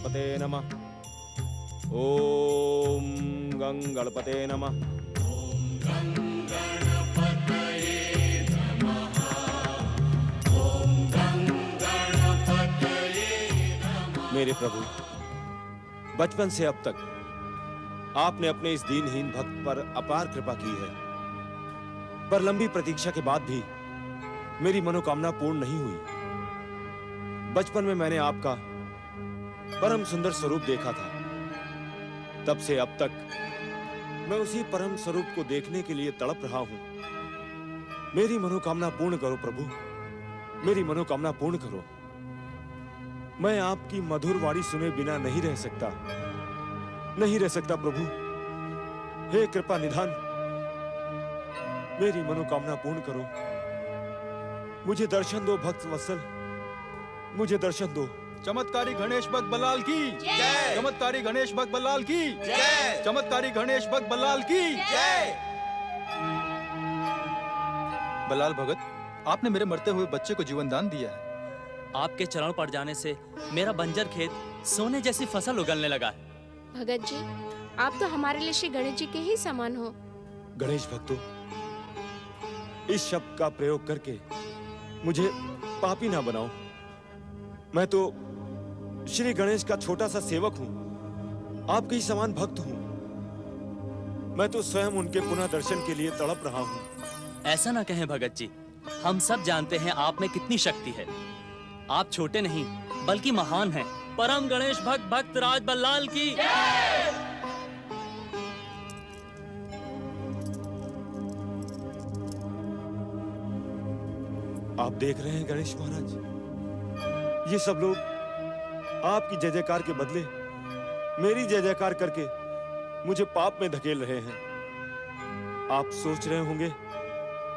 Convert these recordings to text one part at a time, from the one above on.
गणपते नमः। ओम गं गणपते नमः। मेरे प्रभु, बचपन से अब तक आपने अपने इस दीनहीन भक्त पर अपार कृपा की है, पर लंबी प्रतीक्षा के बाद भी मेरी मनोकामना पूर्ण नहीं हुई। बचपन में मैंने आपका परम सुंदर स्वरूप देखा था, तब से अब तक मैं उसी परम स्वरूप को देखने के लिए तड़प रहा हूं। मेरी मनोकामना पूर्ण करो प्रभु, मेरी मनोकामना पूर्ण करो। मैं आपकी मधुर वाणी सुने बिना नहीं रह सकता, नहीं रह सकता प्रभु। हे कृपा निधान, मेरी मनोकामना पूर्ण करो। मुझे दर्शन दो भक्त वत्सल, मुझे दर्शन दो। चमत्कारी गणेश भक्त बल्लाल की जय। चमत्कारी गणेश भक्त बल्लाल की जय। चमत्कारी गणेश भक्त बल्लाल की जय। बल्लाल भगत, आपने मेरे मरते हुए बच्चे को जीवन दान दिया है। आपके चरण पड़ जाने से मेरा बंजर खेत सोने जैसी फसल उगलने लगा है। भगत जी, आप तो हमारे लिए श्री गणेश जी के ही समान हो। गणेश भक्तों, इस शब्द का प्रयोग करके मुझे पापी ना बनाओ। मैं तो श्री गणेश का छोटा सा सेवक हूं, आपके ही समान भक्त हूं। मैं तो स्वयं उनके पुनः दर्शन के लिए तड़प रहा हूं। ऐसा ना कहें भगत जी, हम सब जानते हैं आप में कितनी शक्ति है। आप छोटे नहीं बल्कि महान हैं। परम गणेश भक्त भक्त राज बल्लाल की आप देख रहे हैं गणेश महाराज, ये सब लोग आपकी जय जयकार के बदले मेरी जय जयकार करके मुझे पाप में धकेल रहे हैं। आप सोच रहे होंगे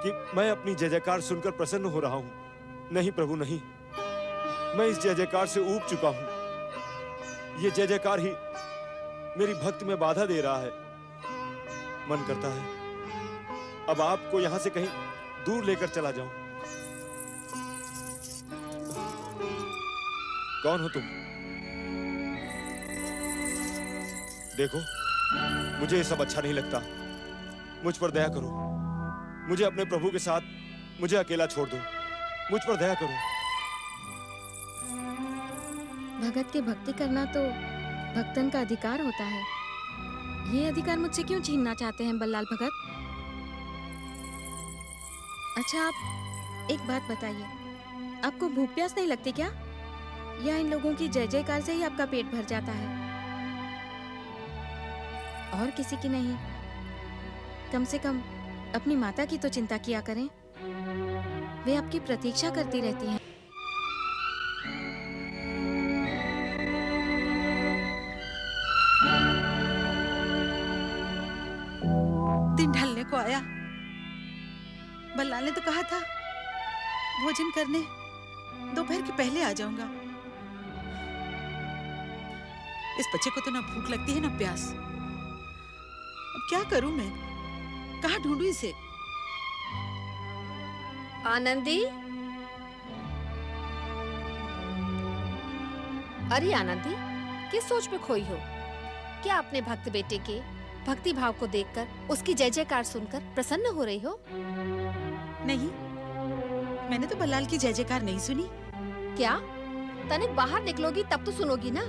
कि मैं अपनी जय जयकार सुनकर प्रसन्न हो रहा हूं। नहीं प्रभु नहीं, मैं इस जय जयकार से ऊब चुका हूं। ये जय जयकार ही मेरी भक्ति में बाधा दे रहा है। मन करता है अब आपको यहां से कहीं दूर लेकर चला जाऊं। कौन हो तुम? देखो, मुझे ये सब अच्छा नहीं लगता। मुझ पर दया करो, मुझे अपने प्रभु के साथ मुझे अकेला छोड़ दो। मुझ पर दया करो। भगत के भक्ति करना तो भक्तन का अधिकार होता है। ये अधिकार मुझसे क्यों छीनना चाहते हैं बल्लाल भगत? अच्छा, आप एक बात बताइए, आपको भूख प्यास नहीं लगती क्या? या इन लोगों की जय जयकार से ही आपका पेट भर जाता है और किसी की नहीं? कम से कम अपनी माता की तो चिंता किया करें, वे आपकी प्रतीक्षा करती रहती हैं। दिन ढलने को आया। बल्लाल ने तो कहा था भोजन करने दोपहर के पहले आ जाऊंगा। इस बच्चे को तो ना भूख लगती है ना प्यास। अब क्या करूं मैं? कहाँ ढूंढूं इसे? आनंदी, अरे आनंदी, किस सोच में खोई हो? क्या अपने भक्त बेटे के भक्ति भाव को देखकर, उसकी जय जयकार सुनकर प्रसन्न हो रही हो? नहीं, मैंने तो बल्लाल की जय जयकार नहीं सुनी। क्या तनिक बाहर निकलोगी तब तो सुनोगी ना।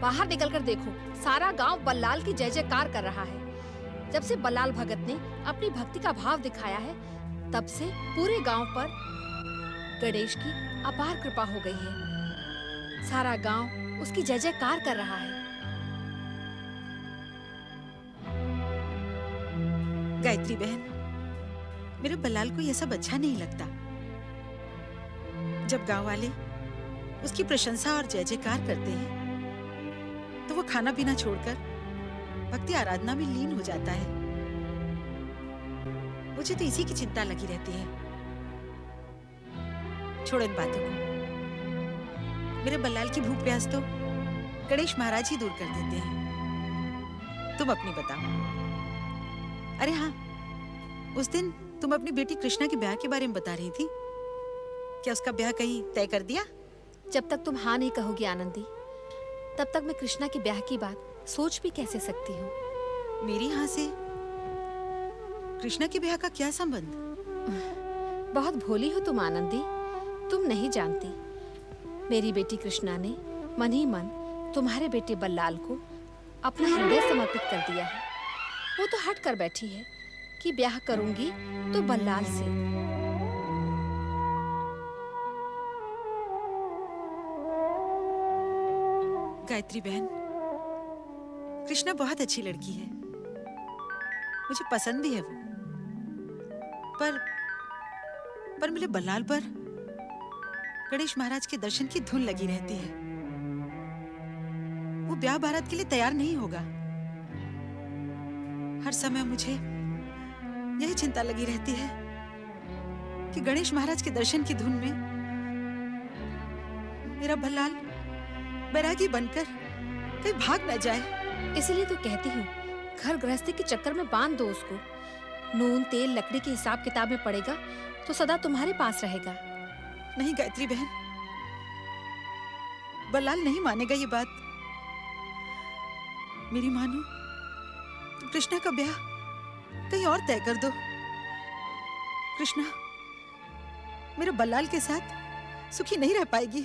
बाहर निकलकर देखो, सारा गांव बल्लाल की जय जयकार कर रहा है। जब से बल्लाल भगत ने अपनी भक्ति का भाव दिखाया है, तब से पूरे गांव पर गणेश की अपार कृपा हो गई है। सारा गांव उसकी जय जयकार कर रहा है। गायत्री बहन, मेरे बल्लाल को यह सब अच्छा नहीं लगता। जब गांव वाले उसकी प्रशंसा और जय जयकार करते हैं, तो वो खाना पीना छोड़कर भक्ति आराधना में लीन हो जाता है। मुझे तो इसी की चिंता लगी रहती है। छोड़ो इन बातों को। मेरे बल्लाल की भूख प्यास तो गणेश महाराज ही दूर कर देते हैं। तुम अपनी बताओ। अरे हाँ, उस दिन तुम अपनी बेटी कृष्णा के ब्याह के बारे में बता रही थी। क्या उसका ब्याह कहीं तय कर दिया? जब तक तुम हाँ नहीं कहोगी आनंदी, तब तक मैं कृष्णा के ब्याह की बात सोच भी कैसे सकती हूँ। मेरी यहाँ से कृष्णा के ब्याह का क्या संबंध? बहुत भोली हो तुम आनंदी, तुम नहीं जानती। मेरी बेटी कृष्णा ने मन ही मन तुम्हारे बेटे बल्लाल को अपना हृदय समर्पित कर दिया है। वो तो हट कर बैठी है कि ब्याह करूंगी तो बल्लाल से। गायत्री बहन, कृष्णा बहुत अच्छी लड़की है, मुझे पसंद भी है वो। पर मेरे बल्लाल पर गणेश महाराज के दर्शन की धुन लगी रहती है। वो ब्याह बारात के लिए तैयार नहीं होगा। हर समय मुझे यही चिंता लगी रहती है कि गणेश महाराज के दर्शन की धुन में मेरा बल्लाल बैरागी बनकर कहीं भाग न जाए। इसलिए तो कहती हूँ, घर गृहस्थी के चक्कर में बांध दो उसको। नून तेल लकड़ी के हिसाब किताब में पड़ेगा तो सदा तुम्हारे पास रहेगा। नहीं गायत्री बहन, बल्लाल नहीं मानेगा ये बात। मेरी मानो तो कृष्णा का ब्याह कहीं और तय कर दो। कृष्णा मेरे बल्लाल के साथ सुखी नहीं रह पाएगी।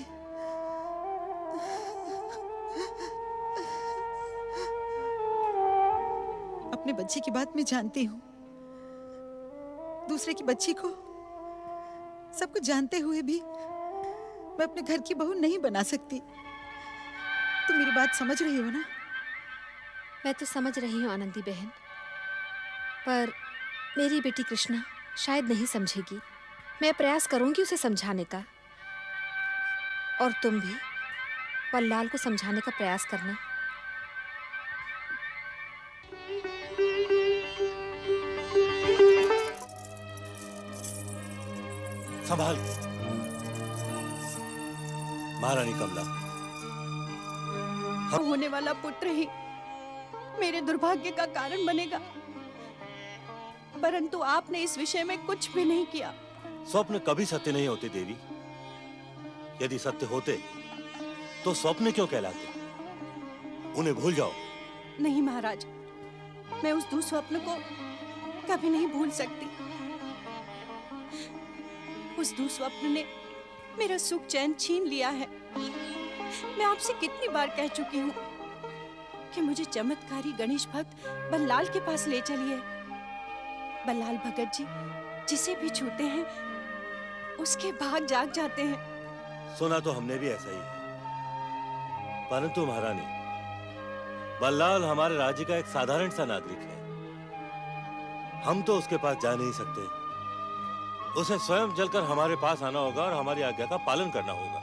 अपने बच्चे की बात मैं जानती हूँ, दूसरे की बच्ची को सब कुछ जानते हुए भी मैं अपने घर की बहू नहीं बना सकती। तुम मेरी बात समझ रही हो ना? मैं तो समझ रही हूँ आनंदी बहन, पर मेरी बेटी कृष्णा शायद नहीं समझेगी। मैं प्रयास करूंगी उसे समझाने का, और तुम भी बल्लाल को समझाने का प्रयास करना। संभाल महारानी कमला। होने वाला पुत्र ही मेरे दुर्भाग्य का कारण बनेगा, परंतु आपने इस विषय में कुछ भी नहीं किया। स्वप्न कभी सत्य नहीं होते देवी। यदि सत्य होते तो स्वप्न क्यों कहलाते? उन्हें भूल जाओ। नहीं महाराज, मैं उस दुस्वप्न को कभी नहीं भूल सकती। उस दुस्वप्न ने मेरा सुख चैन छीन लिया है। मैं आपसे कितनी बार कह चुकी हूँ कि मुझे चमत्कारी गणेश भक्त बल्लाल के पास ले चलिए। बल्लाल भगत जी जिसे भी छूते हैं उसके भाग जाग जाते हैं। सुना तो हमने भी ऐसा ही, परंतु महारानी, बल्लाल हमारे राज्य का एक साधारण सा नागरिक है। हम तो उसके पास जा नहीं सकते। उसे स्वयं चलकर हमारे पास आना होगा और हमारी आज्ञा का पालन करना होगा।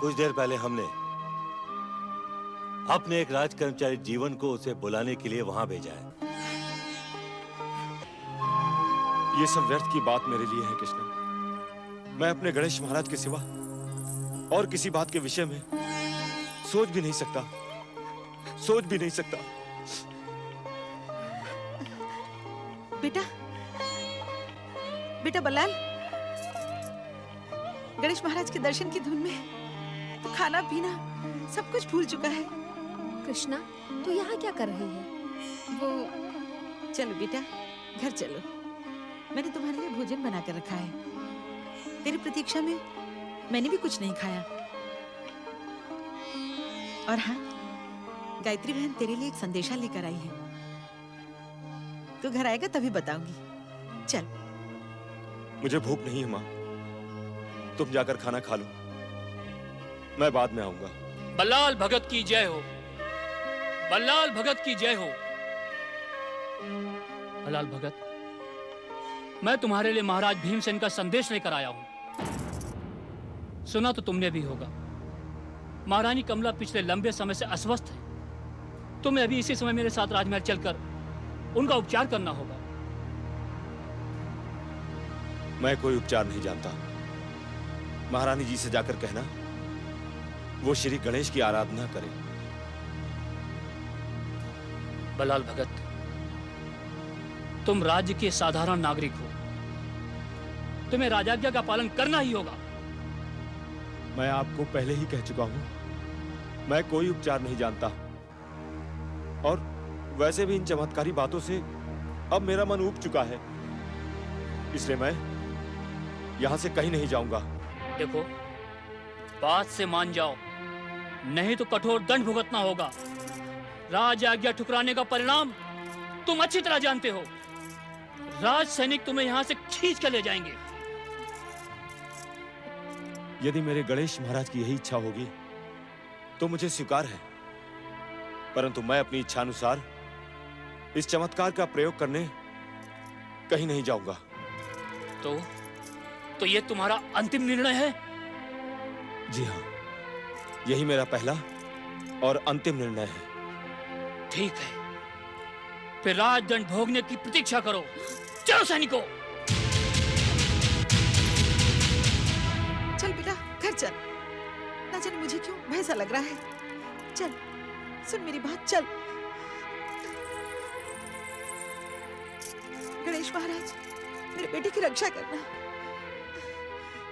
कुछ देर पहले हमने अपने एक राज कर्मचारी जीवन को उसे बुलाने के लिए वहां भेजा है। ये सब व्यर्थ की बात मेरे लिए है कृष्णा। मैं अपने गणेश महाराज के सिवा और किसी बात के विषय में सोच भी नहीं सकता, सोच भी नहीं सकता। बेटा बल्लाल, गणेश महाराज के दर्शन की धुन में तो खाना पीना सब कुछ भूल चुका है। कृष्णा, तू यहाँ क्या कर रही है? वो चलो बेटा, घर चलो। मैंने तुम्हारे लिए भोजन बना कर रखा है। तेरी प्रतीक्षा में मैंने भी कुछ नहीं खाया। और हाँ, गायत्री बहन तेरे लिए एक संदेशा लेकर आई है। तू घर आएगा तभी बताऊंगी। चल। मुझे भूख नहीं है माँ, तुम जाकर खाना खा लो, मैं बाद में आऊंगा। बल्लाल भगत की जय हो। बल्लाल भगत की जय हो। बल्लाल भगत, मैं तुम्हारे लिए महाराज भीमसेन का संदेश लेकर आया हूं। सुना तो तुमने भी होगा, महारानी कमला पिछले लंबे समय से अस्वस्थ है। तुम्हें अभी इसी समय मेरे साथ राजमहल चलकर उनका उपचार करना होगा। मैं कोई उपचार नहीं जानता। महारानी जी से जाकर कहना वो श्री गणेश की आराधना करें। बल्लाल भगत, तुम राज्य के साधारण नागरिक हो, तुम्हें राजाज्ञा का पालन करना ही होगा। मैं आपको पहले ही कह चुका हूं मैं कोई उपचार नहीं जानता, और वैसे भी इन चमत्कारी बातों से अब मेरा मन ऊब चुका है, इसलिए मैं यहां से कहीं नहीं जाऊंगा। देखो, बात से मान जाओ, नहीं तो कठोर दंड भुगतना होगा। राज आज्ञा ठुकराने का परिणाम तुम अच्छी तरह जानते हो। राज सैनिक तुम्हें यहां से खींच कर ले जाएंगे। यदि मेरे गणेश महाराज की यही इच्छा होगी तो मुझे स्वीकार है, परंतु मैं अपनी इच्छा अनुसार इस चमत्कार का प्रयोग करने कहीं नहीं जाऊंगा। तो ये तुम्हारा अंतिम निर्णय है? जी हाँ, यही मेरा पहला और अंतिम निर्णय है। ठीक है, फिर राजदंड भोगने की प्रतीक्षा करो। चलो सैनिकों। चल बेटा, घर चल। ना जाने मुझे क्यों भय सा लग रहा है। चल, सुन मेरी बात, चल। गणेश महाराज, मेरे बेटे की रक्षा करना।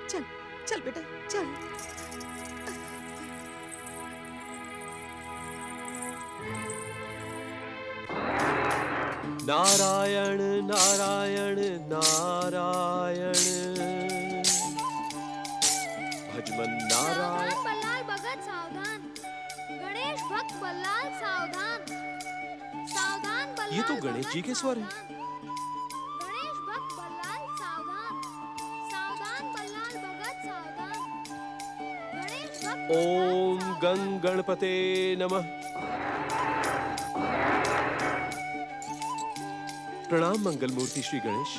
चल चल बेटा, चल। नारायण नारायण नारायण, भजमन नारायण। सावधान बल्लाल भगत सावधान, गणेश भक्त बल्लाल सावधान, सावधान बल्लाल। ये तो गणेश जी के स्वर हैं। गणेश भक्त बल्लाल सावधान, सावधान बल्लाल भगत सावधान, गणेश भक्त। ओम गं गणपते नमः। प्रणाम मंगल मूर्ति श्री गणेश।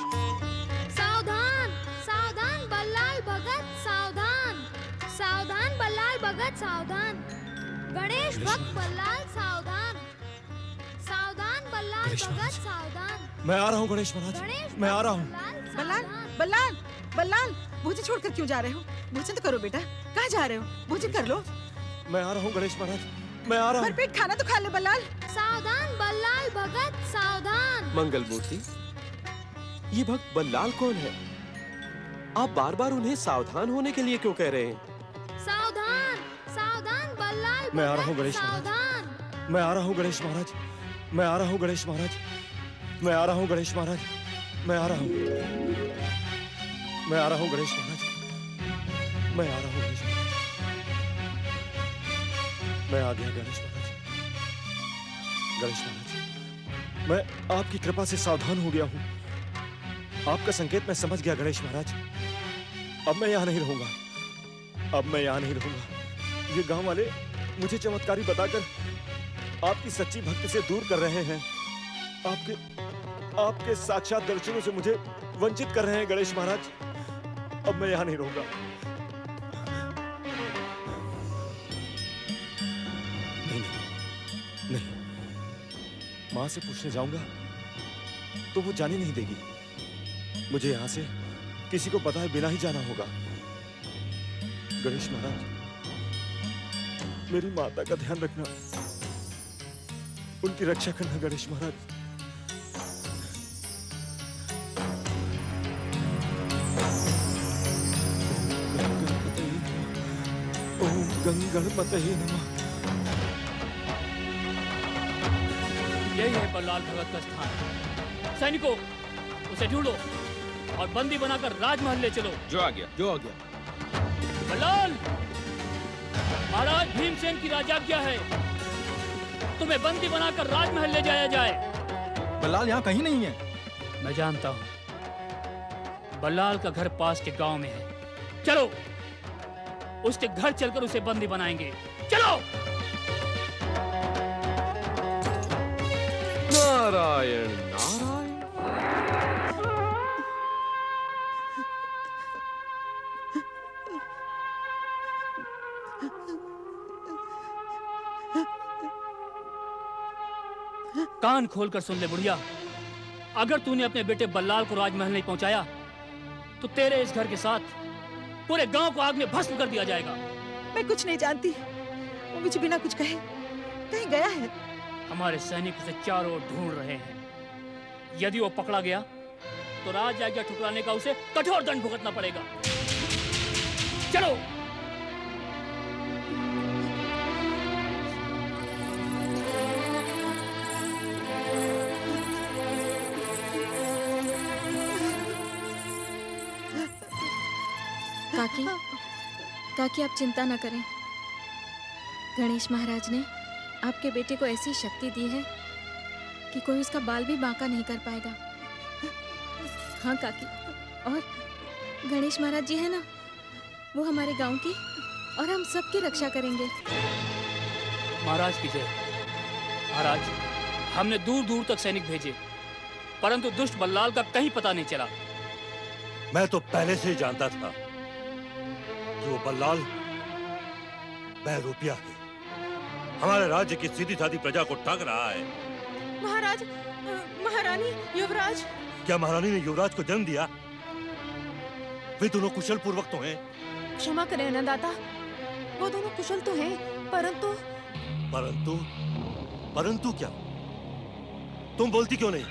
सावधान, सावधान बल्लाल भगत सावधान, सावधान बल्लाल भगत सावधान, गणेश भक्त बल्लाल सावधान, सावधान बल्लाल गणेश भगत महाराज। सावधान, मैं आ रहा हूँ गणेश महाराज, गणेश मैं आ रहा हूँ। बल्लाल, बल्लाल, बल्लाल, भोजन छोड़कर क्यों जा रहे हो? भोजन तो करो बेटा। कहाँ जा रहे हो? भोजन कर लो। मैं आ रहा हूँ गणेश महाराज, मैं आ रहा हूँ। भरपेट खाना तो खा ले बल्लाल। सावधान बल्लाल भगत सावधान। मंगल मूर्ति, ये भक्त बल्लाल कौन है? आप बार बार उन्हें सावधान होने के लिए क्यों कह रहे हैं? सावधान, सावधान बल्लाल मैं आ रहा हूँ भगत गणेश महाराज। सावधान। मैं आ रहा हूँ गणेश महाराज, मैं आ रहा हूँ गणेश महाराज, मैं आ रहा हूँ गणेश महाराज, मैं आ रहा हूँ, मैं आ रहा हूँ गणेश महाराज, मैं आ रहा हूँ गणेश महाराज, मैं आ गया गणेश महाराज। गणेश महाराज, मैं आपकी कृपा से सावधान हो गया हूँ। आपका संकेत मैं समझ गया गणेश महाराज। अब मैं यहाँ नहीं रहूंगा, अब मैं यहाँ नहीं रहूंगा। ये गांव वाले मुझे चमत्कारी बताकर आपकी सच्ची भक्ति से दूर कर रहे हैं। आपके साक्षात दर्शनों से मुझे वंचित कर रहे हैं गणेश महाराज। अब मैं यहाँ नहीं रहूंगा। नहीं नहीं नहीं, माँ से पूछने जाऊंगा तो वो जाने नहीं देगी। मुझे यहाँ से किसी को बताए बिना ही जाना होगा। गणेश महाराज, मेरी माता का ध्यान रखना, उनकी रक्षा करना गणेश महाराज। ओम गणपतये नमः। यही है बल्लाल भगत का स्थान। सैनिकों, उसे ढूंढो और बंदी बनाकर राजमहल ले चलो। जो आ गया। बल्लाल, महाराज भीमसेन की राजाज्ञा है, तुम्हें बंदी बनाकर राजमहल ले जाया जाए। बल्लाल यहाँ कहीं नहीं है। मैं जानता हूँ, बल्लाल का घर पास के गांव में है। चलो, उसके घर चलकर उसे बंदी बनाएंगे। चलो। नारायण नारायण। कान खोलकर सुन ले बुढ़िया, अगर तूने अपने बेटे बल्लाल को राजमहल नहीं पहुंचाया तो तेरे इस घर के साथ पूरे गांव को आग में भस्म कर दिया जाएगा। मैं कुछ नहीं जानती। वो मुझे बिना कुछ कहे कहीं गया है। हमारे सैनिक उसे चारों ओर ढूंढ रहे हैं। यदि वो पकड़ा गया तो राज आज्ञा ठुकराने का उसे कठोर दंड भुगतना पड़ेगा। चलो। काकी, काकी आप चिंता न करें। गणेश महाराज ने आपके बेटे को ऐसी शक्ति दी है कि कोई उसका बाल भी बांका नहीं कर पाएगा। हाँ काकी, और गणेश महाराज जी है ना, वो हमारे गांव की और हम सबकी रक्षा करेंगे। महाराज की जय। महाराज, हमने दूर दूर तक सैनिक भेजे, परंतु दुष्ट बल्लाल का कहीं पता नहीं चला। मैं तो पहले से ही जानता था कि वो बल्लाल बहरूपिया है, हमारे राज्य की सीधी साधी प्रजा को ठग रहा है। महाराज, महारानी, युवराज। क्या महारानी ने युवराज को जन्म दिया? वे दोनों कुशल पूर्वक तो हैं। क्षमा करें अन्नदाता, वो दोनों कुशल तो हैं, परंतु परंतु परंतु क्या? तुम बोलती क्यों नहीं?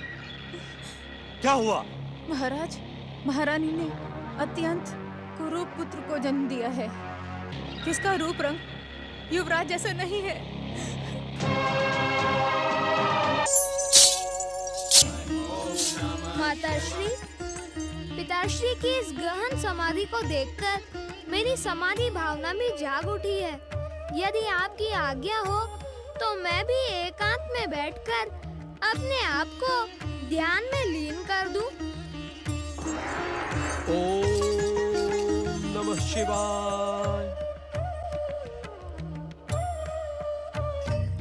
क्या हुआ? महाराज, महारानी ने अत्यंत कुरूप पुत्र को जन्म दिया है, जिसका रूप रंग युवराज जैसा नहीं है। माताश्री, पिताश्री की इस गहन समाधि को देखकर मेरी समाधि भावना भी जाग उठी है। यदि आपकी आज्ञा हो तो मैं भी एकांत में बैठकर अपने आप को ध्यान में लीन कर दूं। ओम नमः शिवाय।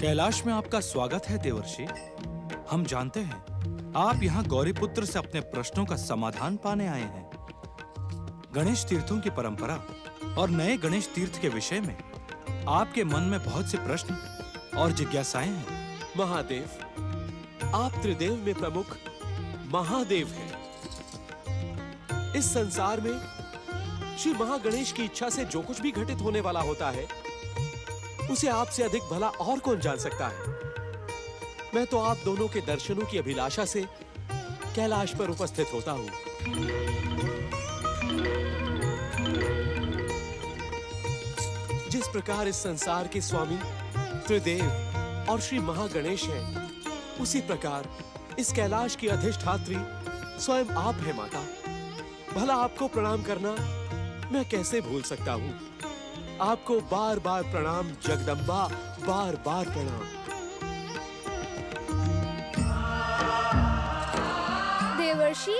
कैलाश में आपका स्वागत है देवर्षि। हम जानते हैं आप यहाँ गौरीपुत्र से अपने प्रश्नों का समाधान पाने आए हैं। गणेश तीर्थों की परंपरा और नए गणेश तीर्थ के विषय में आपके मन में बहुत से प्रश्न और जिज्ञासाएं हैं। महादेव, आप त्रिदेव में प्रमुख महादेव हैं। इस संसार में श्री महागणेश की इच्छा से जो कुछ भी घटित होने वाला होता है, उसे आपसे अधिक भला और कौन जान सकता है। मैं तो आप दोनों के दर्शनों की अभिलाषा से कैलाश पर उपस्थित होता हूं। जिस प्रकार इस संसार के स्वामी त्रिदेव और श्री महागणेश हैं, उसी प्रकार इस कैलाश की अधिष्ठात्री स्वयं आप हैं माता। भला आपको प्रणाम करना मैं कैसे भूल सकता हूँ। आपको बार बार प्रणाम जगदम्बा, बार बार प्रणाम। देवर्षि,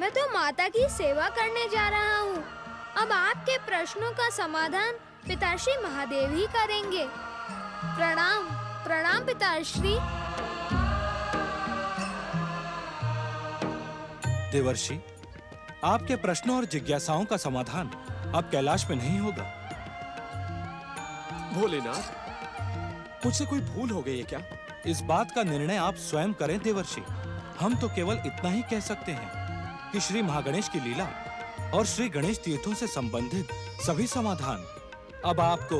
मैं तो माता की सेवा करने जा रहा हूँ। अब आपके प्रश्नों का समाधान पिताश्री महादेव ही करेंगे। प्रणाम, प्रणाम पिताश्री। देवर्षि, आपके प्रश्नों और जिज्ञासाओं का समाधान अब कैलाश में नहीं होगा। भोलेनाथ, मुझसे कोई भूल हो गई है क्या? इस बात का निर्णय आप स्वयं करें देवर्षि। हम तो केवल इतना ही कह सकते हैं कि श्री महागणेश की लीला और श्री गणेश तीर्थों से संबंधित सभी समाधान अब आपको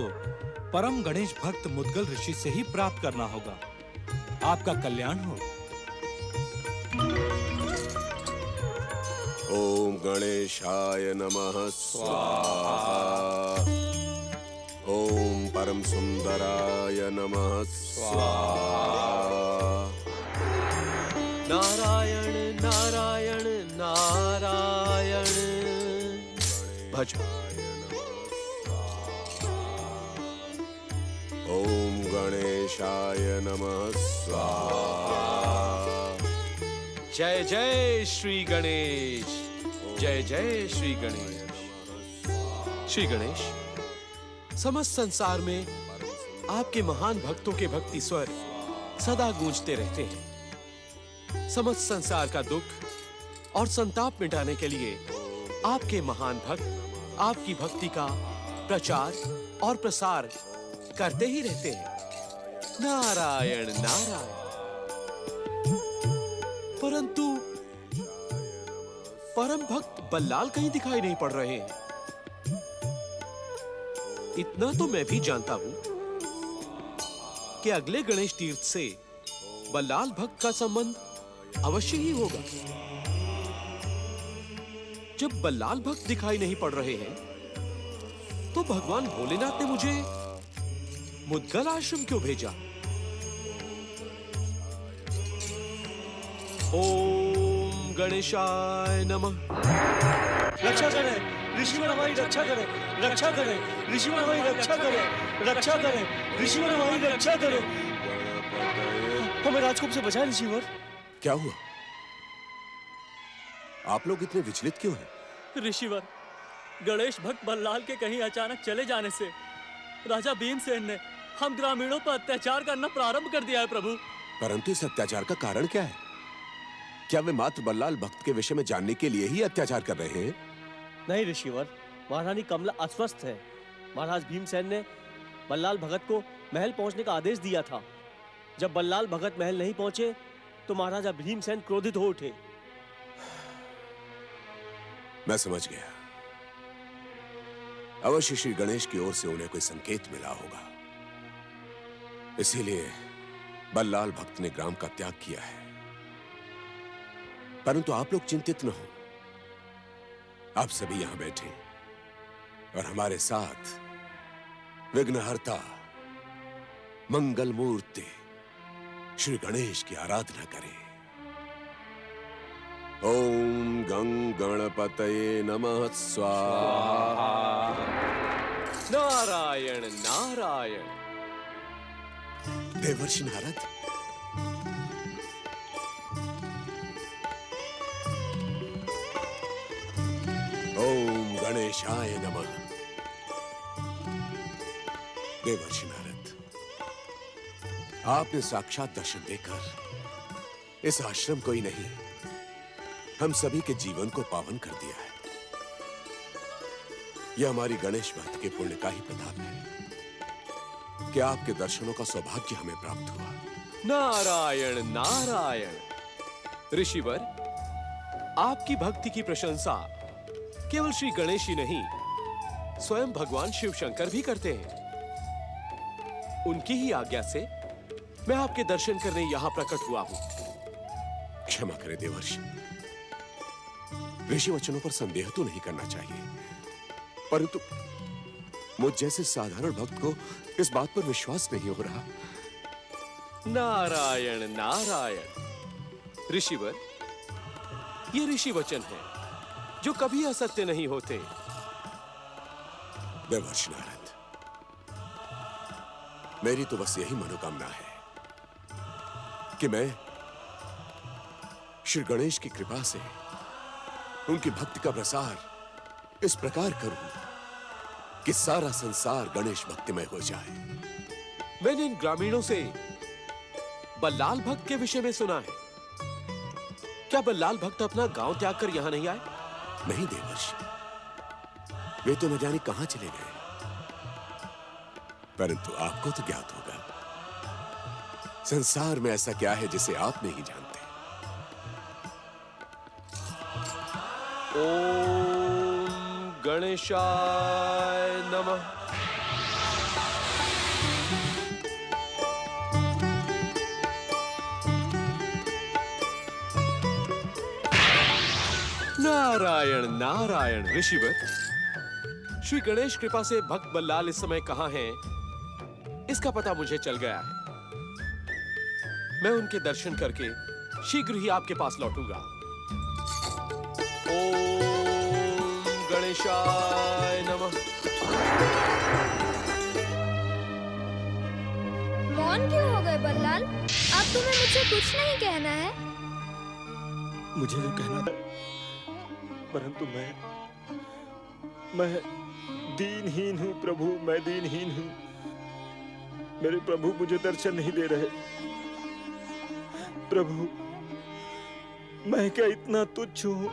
परम गणेश भक्त मुद्गल ऋषि से ही प्राप्त करना होगा। आपका कल्याण हो। ओम गणेशाय नमः स्वाहा। ओम परम सुंदराय नमः स्वाहा। नारायण नारायण नारायण भज। ओम गणेशाय नमः स्वाहा। जय जय श्री गणेश, जय जय श्री गणेश। श्री गणेश, समस्त संसार में आपके महान भक्तों के भक्ति स्वर सदा गूंजते रहते हैं। समस्त संसार का दुख और संताप मिटाने के लिए आपके महान भक्त आपकी भक्ति का प्रचार और प्रसार करते ही रहते हैं। नारायण नारायण। परंतु परम भक्त बल्लाल कहीं दिखाई नहीं पड़ रहे हैं। इतना तो मैं भी जानता हूं कि अगले गणेश तीर्थ से बल्लाल भक्त का संबंध अवश्य ही होगा। जब बल्लाल भक्त दिखाई नहीं पड़ रहे हैं, तो भगवान भोलेनाथ ने मुझे मुद्गल आश्रम क्यों भेजा? ओम गणेशाय नमः। रक्षा करें। ऋषिवर हमारी रक्षा करें, रक्षा करें, ऋषिवर हमारी रक्षा करें, रक्षा करें, ऋषिवर हमारी रक्षा करें। हमें राजकुंभ से बचाएं ऋषिवर। क्या हुआ? आप लोग इतने विचलित क्यों हैं? ऋषिवर, गणेश भक्त बल्लाल के कहीं अचानक चले जाने से राजा भीमसेन ने हम ग्रामीणों पर अत्याचार करना प्रारंभ कर दिया है प्रभु। परंतु इस अत्याचार का कारण क्या है? क्या वे मात्र बल्लाल भक्त के विषय में जानने के लिए ही अत्याचार कर रहे हैं? नहीं ऋषिवर, महारानी कमला अस्वस्थ है। महाराज भीमसेन ने बल्लाल भगत को महल पहुंचने का आदेश दिया था। जब बल्लाल भगत महल नहीं पहुंचे तो महाराजा भीमसेन क्रोधित हो उठे। मैं समझ गया। अवश्य श्री गणेश की ओर से उन्हें कोई संकेत मिला होगा, इसीलिए बल्लाल भक्त ने ग्राम का त्याग किया है। परंतु आप लोग चिंतित न हो। आप सभी यहां बैठे और हमारे साथ विघ्नहर्ता, मंगल मूर्ति श्री गणेश की आराधना करें। ओम गं गणपतये नमः स्वाहा। नारायण नारायण। देवर्षि नारद, ओम गणेशाय नमः। देवर्षि नारद, आपने साक्षात दर्शन देकर इस आश्रम को ही नहीं, हम सभी के जीवन को पावन कर दिया है। यह हमारी गणेश भक्त के पुण्य का ही प्रताप है कि आपके दर्शनों का सौभाग्य हमें प्राप्त हुआ। नारायण नारायण। ऋषिवर, आपकी भक्ति की प्रशंसा केवल श्री गणेश ही नहीं, स्वयं भगवान शिव शंकर भी करते हैं। उनकी ही आज्ञा से मैं आपके दर्शन करने यहां प्रकट हुआ हूं। क्षमा करें देवर्षि, ऋषि वचनों पर संदेह तो नहीं करना चाहिए, परंतु मुझ जैसे साधारण भक्त को इस बात पर विश्वास नहीं हो रहा। नारायण नारायण। ऋषिवर, ये ऋषि वचन है जो कभी असत्य नहीं होते। देवर्षि नारद, मेरी तो बस यही मनोकामना है कि मैं श्री गणेश की कृपा से उनकी भक्ति का प्रसार इस प्रकार करूं कि सारा संसार गणेश भक्तिमय हो जाए। मैंने इन ग्रामीणों से बल्लाल भक्त के विषय में सुना है। क्या बल्लाल भक्त अपना गांव त्याग कर यहां नहीं आए? नहीं देवर्षि, वे तो न जाने कहां चले गए, परंतु आपको तो ज्ञात होगा। संसार में ऐसा क्या है जिसे आप नहीं जानते। ओम गणेशाय नमः। नारायण नारायण। ऋषिवर, श्री गणेश कृपा से भक्त बल्लाल इस समय कहां हैं, इसका पता मुझे चल गया है। मैं उनके दर्शन करके शीघ्र ही आपके पास लौटूंगा। ओम गणेशाय नमः। मौन क्यों हो गए बल्लाल? अब तुम्हें मुझसे कुछ नहीं कहना है? मुझे जो कहना है, परंतु मैं दीनहीन हूँ प्रभु, मैं दीनहीन हूँ। मेरे प्रभु मुझे दर्शन नहीं दे रहे। प्रभु, मैं क्या इतना तुच्छ हूँ,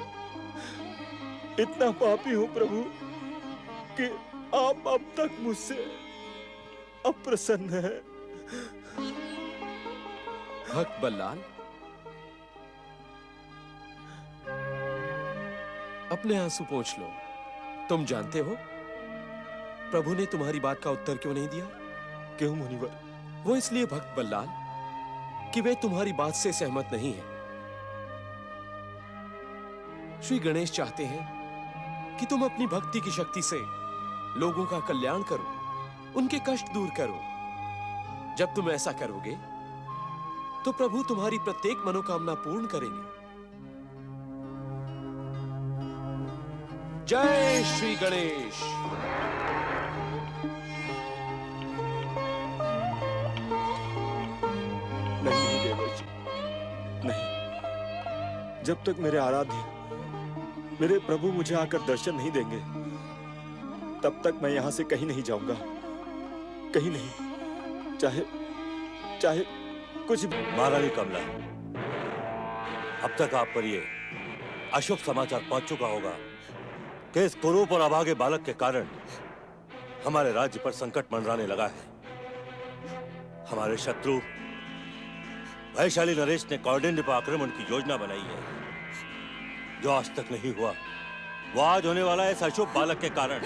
इतना पापी हूँ प्रभु कि आप अब तक मुझसे अप्रसन्न हैं। भक्त बल्लाल, अपने आंसू पोंछ लो। तुम जानते हो प्रभु ने तुम्हारी बात का उत्तर क्यों नहीं दिया? क्यों मुनिवर? वो इसलिए भक्त बल्लाल कि वे तुम्हारी बात से सहमत नहीं हैं। श्री गणेश चाहते हैं कि तुम अपनी भक्ति की शक्ति से लोगों का कल्याण करो, उनके कष्ट दूर करो। जब तुम ऐसा करोगे तो प्रभु तुम्हारी प्रत्येक मनोकामना पूर्ण करेंगे। जय श्री गणेश। नहीं देवर्षि, नहीं। जब तक मेरे आराध्य, मेरे प्रभु मुझे आकर दर्शन नहीं देंगे, तब तक मैं यहां से कहीं नहीं जाऊंगा, कहीं नहीं, चाहे कुछ भी। महारानी कमला, अब तक आप पर ये अशुभ समाचार पहुंच चुका होगा कि इस कुरूप और अभागे बालक के कारण हमारे राज्य पर संकट मंडराने लगा है। हमारे शत्रु वैशाली नरेश ने कौंडिन्य पर आक्रमण की योजना बनाई है, जो आज तक नहीं हुआ, वो आज होने वाला है इस अशुभ बालक के कारण।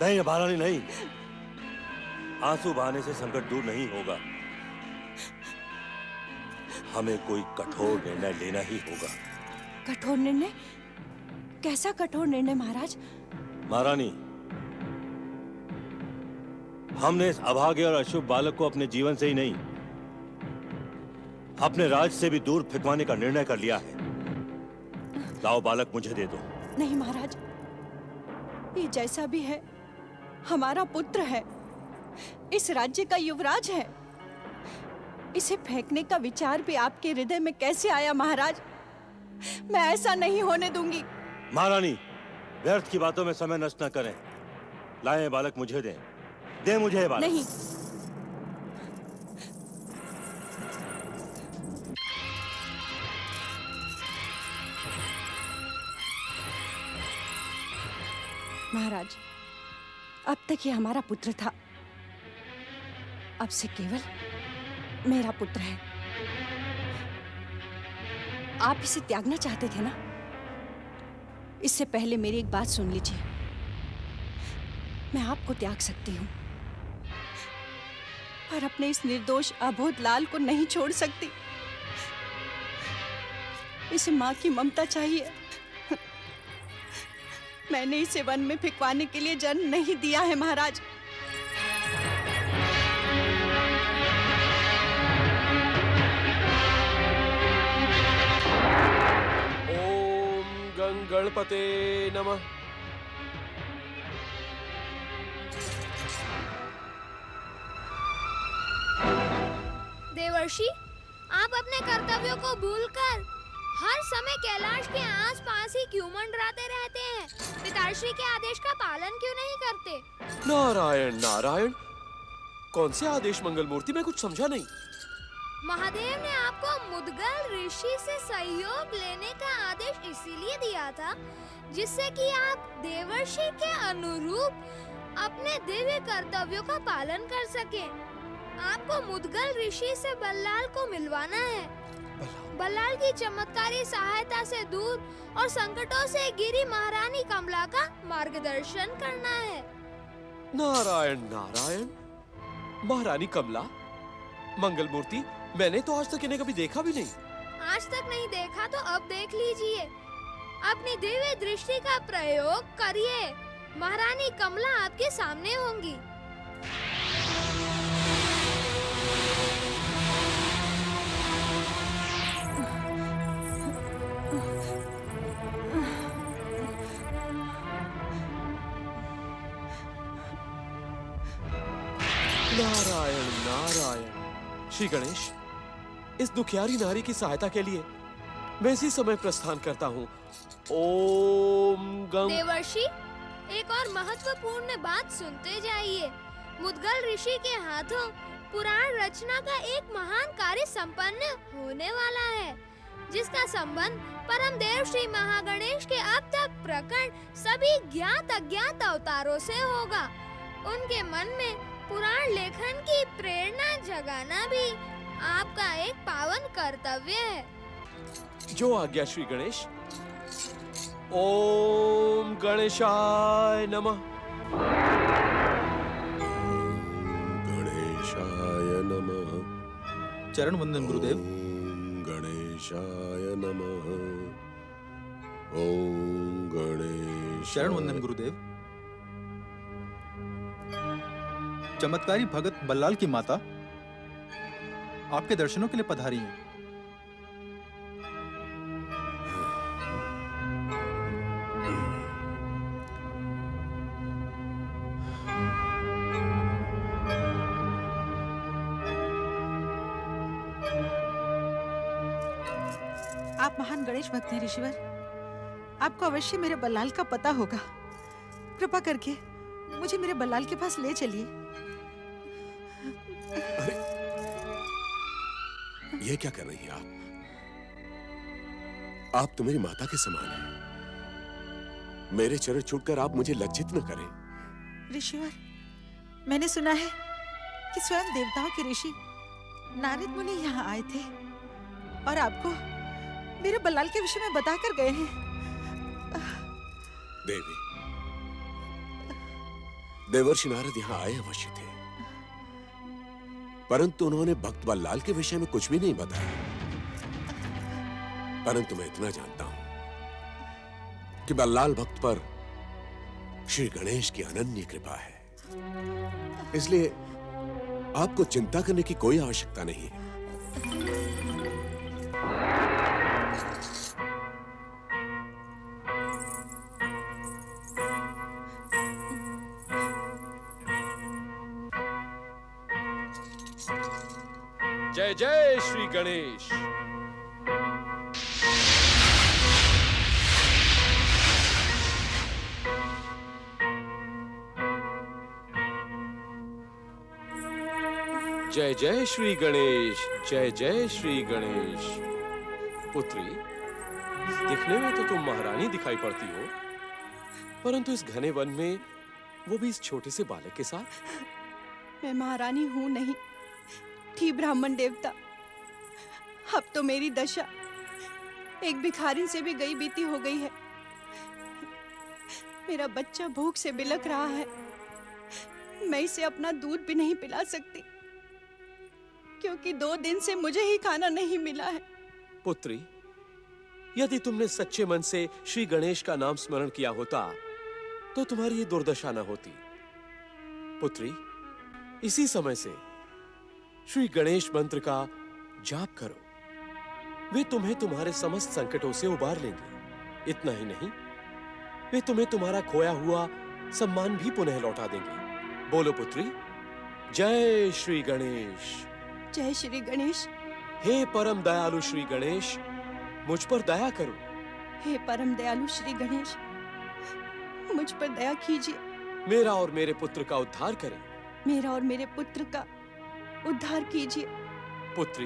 नहीं महारानी नहीं, आंसू बहाने से संकट दूर नहीं होगा। हमें कोई कठोर निर्णय लेना ही होगा। कठोर निर्णय? कैसा कठोर निर्णय महाराज? महारानी, हमने इस अभागे और अशुभ बालक को अपने जीवन से ही नहीं, अपने राज से भी दूर फेंकवाने का निर्णय कर लिया है। लाओ बालक मुझे दे दो। नहीं महाराज, ये जैसा भी है हमारा पुत्र है, इस राज्य का युवराज है। इसे फेंकने का विचार भी आपके हृदय में कैसे आया महाराज? मैं ऐसा नहीं होने दूंगी। महारानी, व्यर्थ की बातों में समय नष्ट न करें। लाएं बालक मुझे दें। दे मुझे बालक। नहीं। महाराज, अब तक ये हमारा पुत्र था, अब से केवल मेरा पुत्र है। आप इसे त्यागना चाहते थे ना? इससे पहले मेरी एक बात सुन लीजिए। मैं आपको त्याग सकती हूँ, पर अपने इस निर्दोष अबोध लाल को नहीं छोड़ सकती। इसे माँ की ममता चाहिए। मैंने इसे वन में फेंकवाने के लिए जन्म नहीं दिया है महाराज। ओम गंगणपते नमः। देवर्षि, आप अपने कर्तव्यों को भूलकर हर समय कैलाश के आसपास ही क्यों मंडराते रहते हैं? पिताश्री के आदेश का पालन क्यों नहीं करते? नारायण नारायण, कौन से आदेश मंगल मूर्ति? मैं कुछ समझा नहीं। महादेव ने आपको मुद्गल ऋषि से सहयोग लेने का आदेश इसीलिए दिया था, जिससे कि आप देवर्षि के अनुरूप अपने दिव्य कर्तव्यों का पालन कर सके। आपको मुद्गल ऋषि से बल्लाल को मिलवाना है। बल्लाल की चमत्कारी सहायता से दूर और संकटों से घिरी महारानी कमला का मार्गदर्शन करना है। नारायण नारायण, महारानी कमला, मंगल मूर्ति, मैंने तो आज तक इन्हें कभी देखा भी नहीं। आज तक नहीं देखा तो अब देख लीजिए। अपनी दिव्य दृष्टि का प्रयोग करिए। महारानी कमला आपके सामने होंगी। नारायण नारायण। श्री गणेश, इस दुखियारी नारी की सहायता के लिए मैं इसी समय प्रस्थान करता हूँ। ओम गंग। देवर्षि, एक और महत्वपूर्ण बात सुनते जाइए। मुद्गल ऋषि के हाथों पुराण रचना का एक महान कार्य संपन्न होने वाला है, जिसका संबंध परम देव श्री महागणेश के अब तक प्रकट सभी ज्ञात अज्ञात अवतारों से होगा। उनके मन में पुराण लेखन की प्रेरणा जगाना भी आपका एक पावन कर्तव्य है। जो आज्ञा श्री गणेश। ओम गणेशाय नमः। गणेशाय नमः। चरण वंदन गुरुदेव। ओम गणेशाय नमः। ओम गणेश। चरण वंदन गुरुदेव। चमत्कारी भगत बल्लाल की माता आपके दर्शनों के लिए पधारी हैं। आप महान गणेश भक्त हैं ऋषिवर। आपको अवश्य मेरे बल्लाल का पता होगा। कृपा करके मुझे मेरे बल्लाल के पास ले चलिए। ये क्या कर रही हैं आप? आप तो मेरी माता के समान हैं। मेरे चरण छूटकर आप मुझे लज्जित न करें। ऋषिवर, मैंने सुना है कि स्वयं देवताओं के ऋषि नारद मुनि यहाँ आए थे और आपको मेरे बल्लाल के विषय में बताकर गए हैं। देवी, देवर्षि नारद यहाँ आए अवश्य थे, परंतु उन्होंने भक्त बल्लाल के विषय में कुछ भी नहीं बताया। परंतु मैं इतना जानता हूं कि बल्लाल भक्त पर श्री गणेश की अनन्य कृपा है, इसलिए आपको चिंता करने की कोई आवश्यकता नहीं है। जय जय श्री गणेश। जय जय श्री गणेश, जय जय श्री गणेश। पुत्री, दिखने में तो तुम महारानी दिखाई पड़ती हो, परंतु इस घने वन में, वो भी इस छोटे से बालक के साथ। मैं महारानी हूं नहीं, थी ब्राह्मण देवता। अब तो मेरी दशा एक भिखारिन से भी गई बीती हो गई है। मेरा बच्चा भूख से बिलख रहा है। मैं इसे अपना दूध भी नहीं पिला सकती, क्योंकि 2 दिन से मुझे ही खाना नहीं मिला है। पुत्री, यदि तुमने सच्चे मन से श्री गणेश का नाम स्मरण किया होता तो तुम्हारी ये दुर्दशा न होती। पुत्री, इसी समय से श्री गणेश मंत्र का जाप करो। वे तुम्हें तुम्हारे समस्त संकटों से उबार लेंगे। इतना ही नहीं, वे तुम्हें तुम्हारा खोया हुआ सम्मान भी पुनः लौटा देंगे। बोलो पुत्री, जय श्री गणेश। जय श्री गणेश। हे परम दयालु श्री गणेश, मुझ पर दया करो। हे परम दयालु श्री गणेश, मुझ पर दया कीजिए। मेरा और मेरे पुत्र का उद्धार करें। मेरा और मेरे पुत्र का उद्धार कीजिए। पुत्री,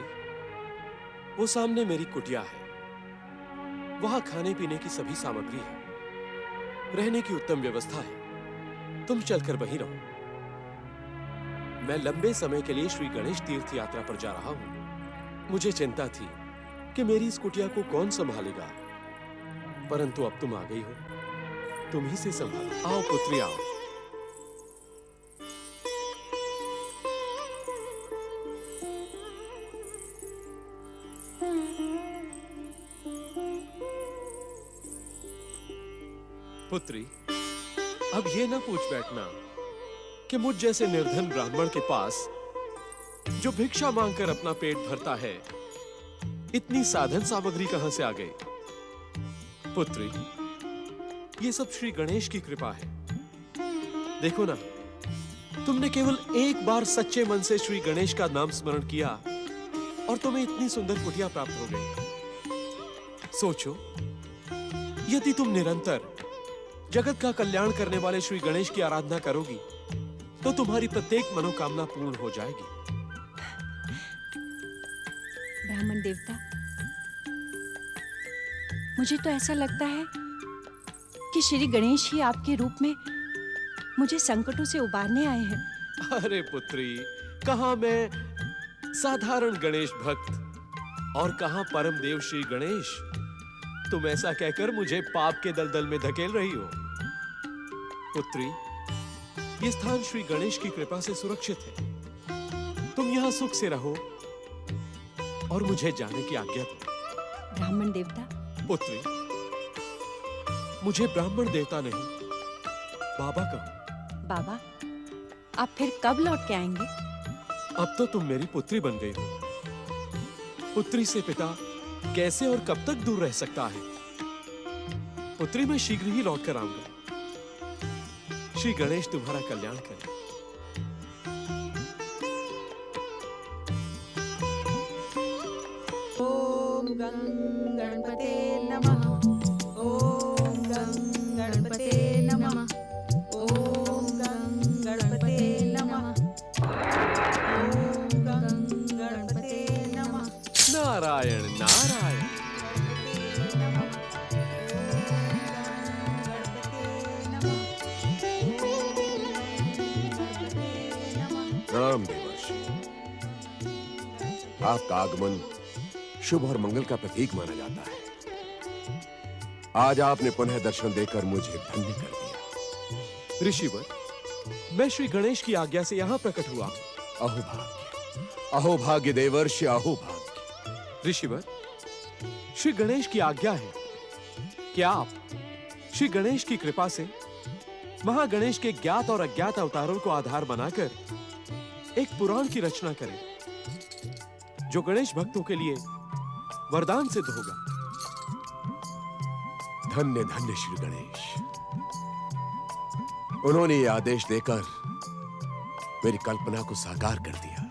वो सामने मेरी कुटिया है। वहां खाने पीने की सभी सामग्री है, रहने की उत्तम व्यवस्था है। तुम चलकर वहीं रहो। मैं लंबे समय के लिए श्री गणेश तीर्थ यात्रा पर जा रहा हूं। मुझे चिंता थी कि मेरी इस कुटिया को कौन संभालेगा, परंतु अब तुम आ गई हो, तुम ही से संभालो। आओ पुत्री, आओ। पुत्री, अब ये ना पूछ बैठना कि मुझ जैसे निर्धन ब्राह्मण के पास, जो भिक्षा मांगकर अपना पेट भरता है, इतनी साधन सामग्री कहां से आ गई। पुत्री, ये सब श्री गणेश की कृपा है। देखो ना, तुमने केवल एक बार सच्चे मन से श्री गणेश का नाम स्मरण किया और तुम्हें इतनी सुंदर कुटिया प्राप्त हो गई। सोचो, यदि तुम निरंतर जगत का कल्याण करने वाले श्री गणेश की आराधना करोगी तो तुम्हारी प्रत्येक मनोकामना पूर्ण हो जाएगी। ब्राह्मण देवता, मुझे तो ऐसा लगता है कि श्री गणेश ही आपके रूप में मुझे संकटों से उबारने आए हैं। अरे पुत्री, कहां मैं साधारण गणेश भक्त और कहां परम देव श्री गणेश। तुम ऐसा कहकर मुझे पाप के दलदल में धकेल रही हो। पुत्री, ये स्थान श्री गणेश की कृपा से सुरक्षित है। तुम यहां सुख से रहो और मुझे जाने की आज्ञा दो। ब्राह्मण देवता। पुत्री, मुझे ब्राह्मण देवता नहीं, बाबा कहो। बाबा, आप फिर कब लौट के आएंगे? अब तो तुम मेरी पुत्री बन गई हो। पुत्री से पिता कैसे और कब तक दूर रह सकता है। पुत्री, मैं शीघ्र ही लौट कर आऊंगा। श्री गणेश तुम्हारा कल्याण करे। ओम गं गणपते आपका आगमन शुभ और मंगल का प्रतीक माना जाता है। आज आपने पुनः दर्शन देकर मुझे धन्य कर दिया। ऋषिवर, मैं श्री गणेश की आज्ञा से यहाँ प्रकट हुआ। अहो भाग्य देवर्षि, अहो भाग्य। ऋषिवर, श्री गणेश की आज्ञा है कि आप श्री गणेश की कृपा से महागणेश के ज्ञात और अज्ञात अवतारों को आधार बनाकर एक पुराण की रचना करें, जो गणेश भक्तों के लिए वरदान सिद्ध होगा। धन्य धन्य श्री गणेश। उन्होंने ये आदेश देकर मेरी कल्पना को साकार कर दिया।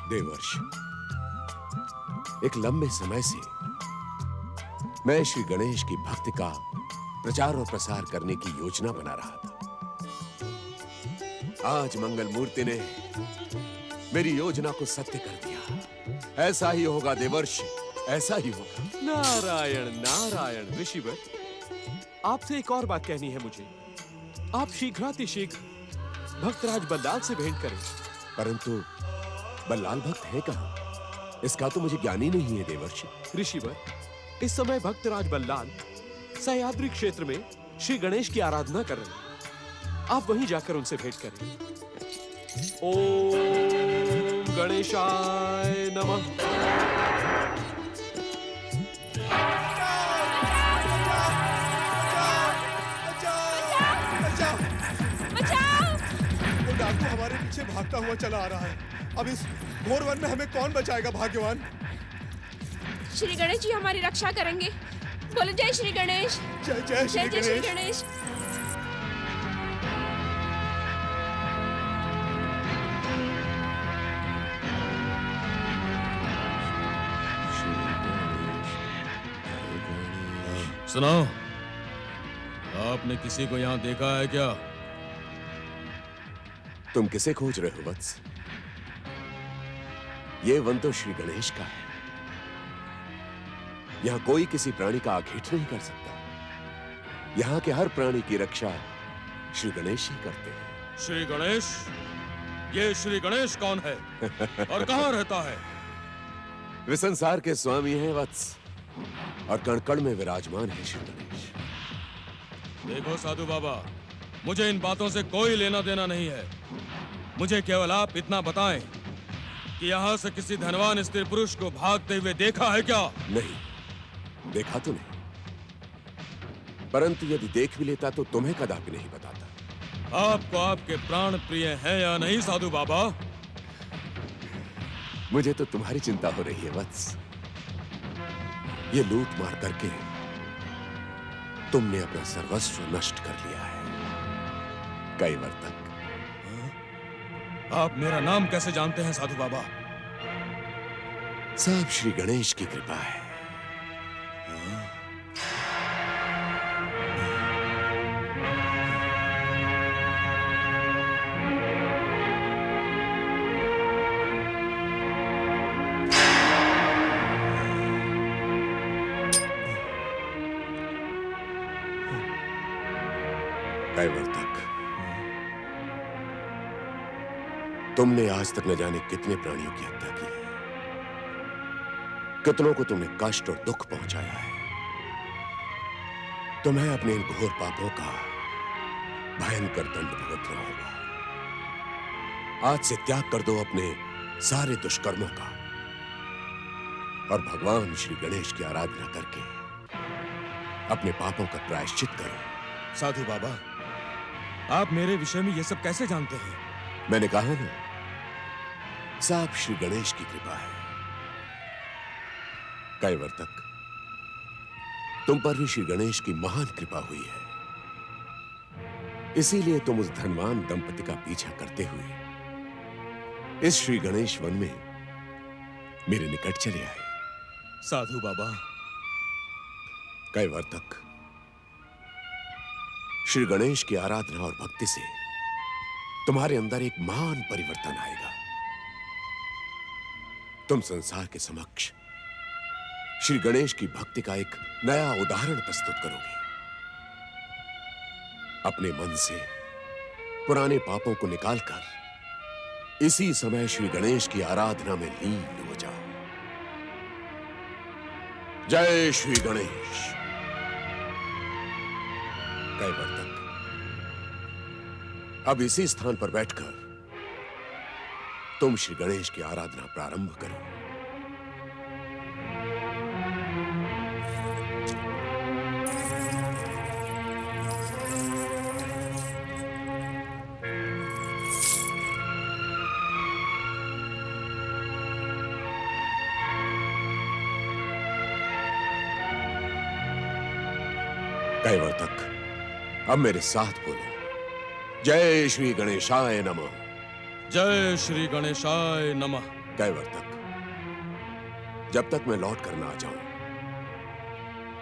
देवर्ष, एक लंबे समय से मैं श्री गणेश की भक्ति का प्रचार और प्रसार करने की योजना बना रहा था। आज मंगल मूर्ति ने मेरी योजना को सत्य कर दिया। ऐसा ही होगा देवर्ष, ऐसा ही होगा। नारायण नारायण। ऋषिवर, आपसे एक और बात कहनी है मुझे। आप शीघ्रातिशीघ्र भक्तराज बल्लाल से भेंट करें। परंतु बल्लाल भक्त है कहाँ? इसका तो मुझे ज्ञान ही नहीं है देवर्षि। ऋषिवर, इस समय भक्तराज बल्लाल सह्याद्री क्षेत्र में श्री गणेश की आराधना कर रहे हैं। आप वहीं जाकर उनसे भेंट करें। ओम गणेशाय नमः। डाकू हमारे पीछे भागता हुआ चला आ रहा है। अब इस घोर वन में हमें कौन बचाएगा भाग्यवान? श्री गणेश जी हमारी रक्षा करेंगे। बोलो जय श्री गणेश। जय जय श्री जय श्री गणेश। गणेश। सुनाओ, आपने किसी को यहाँ देखा है क्या? तुम किसे खोज रहे हो वत्स? ये वन तो श्री गणेश का है। यहाँ कोई किसी प्राणी का आखेट नहीं कर सकता। यहाँ के हर प्राणी की रक्षा श्री गणेश ही करते हैं। श्री गणेश? ये श्री गणेश कौन है और कहाँ रहता है? वे संसार के स्वामी हैं वत्स, और कण कण में विराजमान है श्री गणेश। देखो साधु बाबा, मुझे इन बातों से कोई लेना देना नहीं है। मुझे केवल आप इतना बताएं कि यहाँ से किसी धनवान स्त्री पुरुष को भागते हुए देखा है क्या? नहीं, देखा तो नहीं, परंतु यदि देख भी लेता तो तुम्हें कदापि नहीं बताता। आपको आपके प्राण प्रिय हैं या नहीं साधु बाबा? मुझे तो तुम्हारी चिंता हो रही है वत्स। ये लूट मार करके तुमने अपना सर्वस्व नष्ट कर लिया है। कई बार तक। आप मेरा नाम कैसे जानते हैं साधु बाबा? सब श्री गणेश की कृपा है। कई बार तक तुमने आज तक न जाने कितने प्राणियों की हत्या की है। कितनों को तुमने कष्ट और दुख पहुंचाया है। तुम्हें अपने इन घोर पापों का भयंकर दंड भुगतना होगा। आज से त्याग कर दो अपने सारे दुष्कर्मों का और भगवान श्री गणेश की आराधना करके अपने पापों का प्रायश्चित करो। साधु बाबा, आप मेरे विषय में ये सब कैसे जानते हैं? मैंने कहा ना, सब श्री गणेश की कृपा है। कई बार तक तुम पर भी श्री गणेश की महान कृपा हुई है। इसीलिए तुम उस धनवान दंपति का पीछा करते हुए इस श्री गणेश वन में मेरे निकट चले आए। साधु बाबा, कई बार तक श्री गणेश की आराधना और भक्ति से तुम्हारे अंदर एक महान परिवर्तन आएगा। तुम संसार के समक्ष श्री गणेश की भक्ति का एक नया उदाहरण प्रस्तुत करोगे। अपने मन से पुराने पापों को निकालकर इसी समय श्री गणेश की आराधना में लीन हो जाओ। जय श्री गणेश। कैवर्तक, अब इसी स्थान पर बैठकर तुम श्री गणेश की आराधना प्रारंभ करो। कैवर्तक, अब मेरे साथ बोलो। जय श्री गणेशाय नमः। जय श्री गणेशाय नमः। कैवर्तक, जब तक मैं लौट कर ना आ जाऊं,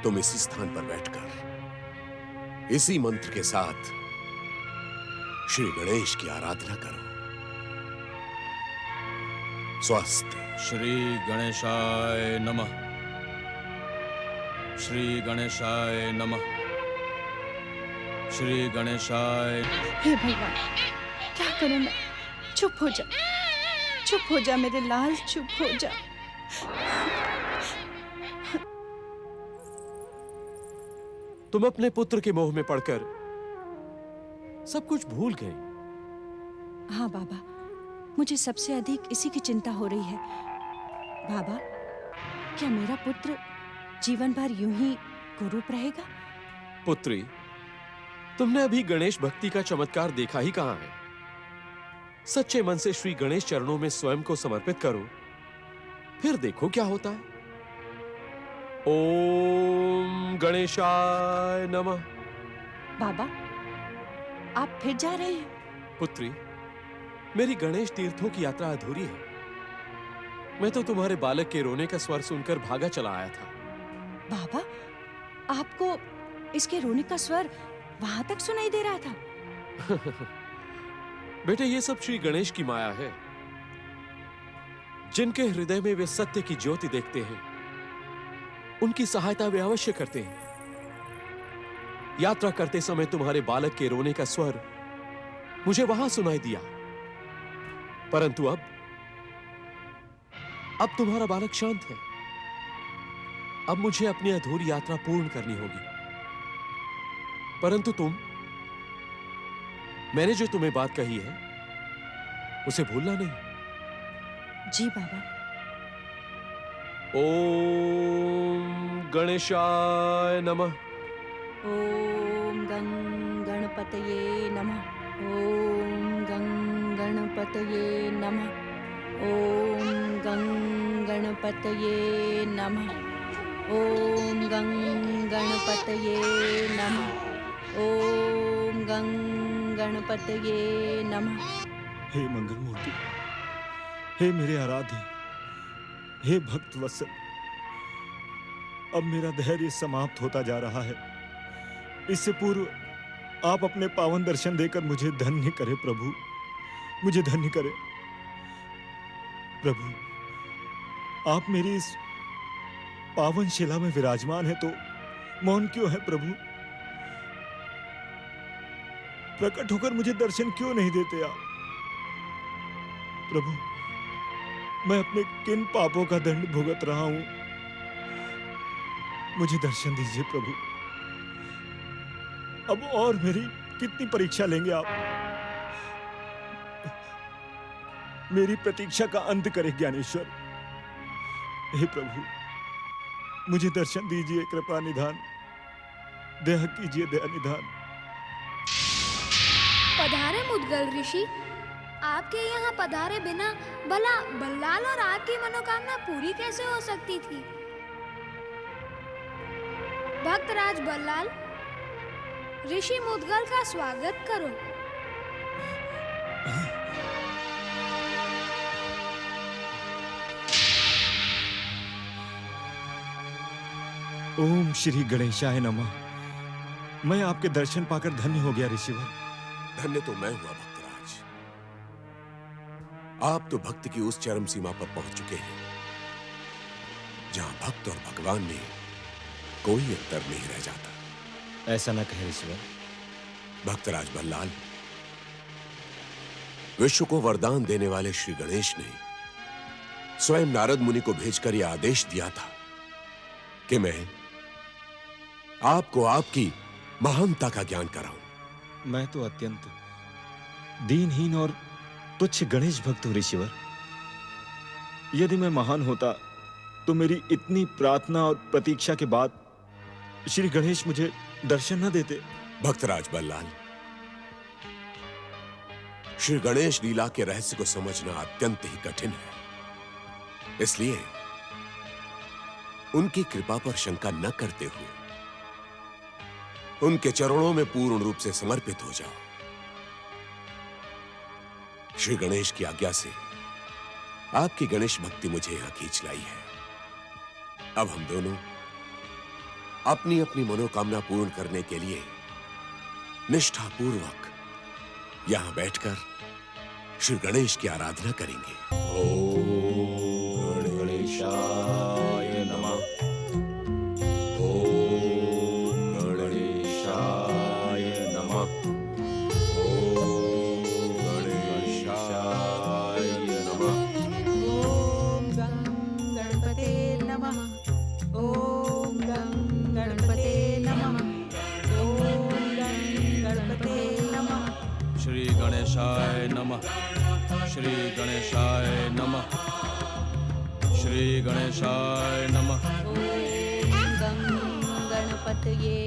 तुम इसी स्थान पर बैठकर इसी मंत्र के साथ श्री गणेश की आराधना करो। स्वस्ति। श्री गणेशाय नमः। श्री गणेशाय नमः। श्री गणेशाय। हे भगवान, क्या करूं मैं? चुप हो जा, चुप हो जा मेरे लाल, चुप हो जा। तुम अपने पुत्र के मोह में पड़कर सब कुछ भूल गए। हाँ बाबा, मुझे सबसे अधिक इसी की चिंता हो रही है। बाबा, क्या मेरा पुत्र जीवन भर यूं ही कुरूप रहेगा? पुत्री, तुमने अभी गणेश भक्ति का चमत्कार देखा ही कहां है। सच्चे मन से श्री गणेश चरणों में स्वयं को समर्पित करो, फिर देखो क्या होता है। ओम गणेशाय नमः। बाबा, आप फिर जा रहे हैं? पुत्री, मेरी गणेश तीर्थों की यात्रा अधूरी है। मैं तो तुम्हारे बालक के रोने का स्वर सुनकर भागा चला आया था। बाबा, आपको इसके रोने का स्वर वहां तक सुनाई दे रहा था? बेटे, ये सब श्री गणेश की माया है। जिनके हृदय में वे सत्य की ज्योति देखते हैं, उनकी सहायता वे अवश्य करते हैं। यात्रा करते समय तुम्हारे बालक के रोने का स्वर मुझे वहां सुनाई दिया, परंतु अब तुम्हारा बालक शांत है। अब मुझे अपनी अधूरी यात्रा पूर्ण करनी होगी। परंतु मैंने जो तुम्हें बात कही है, उसे भूलना नहीं। जी बाबा। ओम गणेशाय नमः। ओम गं गणपतये नमः। ओम गं गणपतये नमः। ओम गं गणपतये नमः। ओम गं गणपतये नमः। ओम गं गणपतये नमः। हे मंगलमूर्ति, हे मेरे आराध्य, हे भक्त वत्सल, अब मेरा धैर्य समाप्त होता जा रहा है। इससे पूर्व आप अपने पावन दर्शन देकर मुझे धन्य करें प्रभु, मुझे धन्य करें प्रभु। आप मेरी इस पावन शिला में विराजमान है तो मौन क्यों है प्रभु? प्रकट होकर मुझे दर्शन क्यों नहीं देते आप प्रभु? मैं अपने किन पापों का दंड भुगत रहा हूं? मुझे दर्शन दीजिए प्रभु। अब और मेरी कितनी परीक्षा लेंगे आप? मेरी प्रतीक्षा का अंत करे ज्ञानेश्वर। हे प्रभु, मुझे दर्शन दीजिए, कृपा निधान, दया कीजिए, दया निधान। पधारे मुद्गल ऋषि, आपके यहाँ पधारे बिना भला बल्लाल और आपकी मनोकामना पूरी कैसे हो सकती थी? भक्तराज बल्लाल, ऋषि मुद्गल का स्वागत करो। ओम श्री गणेशाय नमः। मैं आपके दर्शन पाकर धन्य हो गया ऋषिवर। धन्य तो मैं हुआ भक्तराज। आप तो भक्ति की उस चरम सीमा पर पहुंच चुके हैं जहां भक्त और भगवान में कोई अंतर नहीं रह जाता। ऐसा न कहे ऋषिवर। भक्तराज बल्लाल, विश्व को वरदान देने वाले श्री गणेश ने स्वयं नारद मुनि को भेजकर यह आदेश दिया था कि मैं आपको आपकी महानता का ज्ञान कराऊं। मैं तो अत्यंत दीनहीन और तुच्छ गणेश भक्त हूं ऋषिवर। यदि मैं महान होता तो मेरी इतनी प्रार्थना और प्रतीक्षा के बाद श्री गणेश मुझे दर्शन न देते। भक्तराज बल्लाल, श्री गणेश लीला के रहस्य को समझना अत्यंत ही कठिन है, इसलिए उनकी कृपा पर शंका न करते हुए उनके चरणों में पूर्ण रूप से समर्पित हो जाओ। श्री गणेश की आज्ञा से आपकी गणेश भक्ति मुझे यहां खींच लाई है। अब हम दोनों अपनी अपनी मनोकामना पूर्ण करने के लिए निष्ठापूर्वक यहां बैठकर श्री गणेश की आराधना करेंगे। ओम गणेशाय नमः। ओम गणेशाय नमः। ओम गणेशाय नमः। ओम गं गणपते नमः। ओम गं गणपते नमः। ओम गं गणपते नमः। श्री गणेशाय नमः। श्री गणेशाय नमः। श्री गणेशाय नमः। ओम गं गणपतये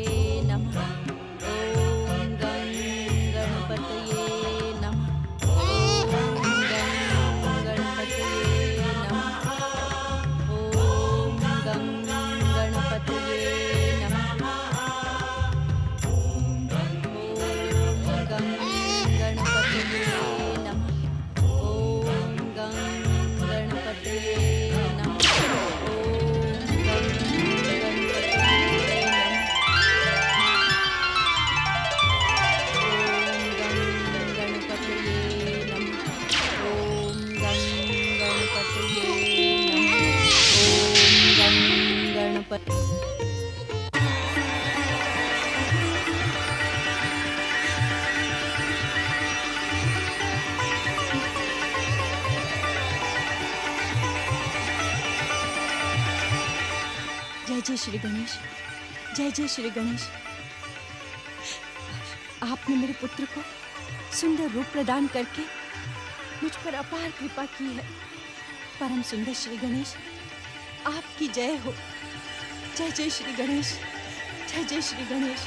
नमः। ओम गं गणपतये नमः। ओम गं गणपतये नमः। ओम गं गणपतये नमः। ओम गं गणपतये नमः। ओम गं गणपतये नमः। जय जय श्री गणेश। जय जय श्री गणेश। आपने मेरे पुत्र को सुंदर रूप प्रदान करके मुझ पर अपार कृपा की है। परम सुंदर श्री गणेश, आपकी जय हो। जय जय श्री गणेश। जय जय श्री गणेश।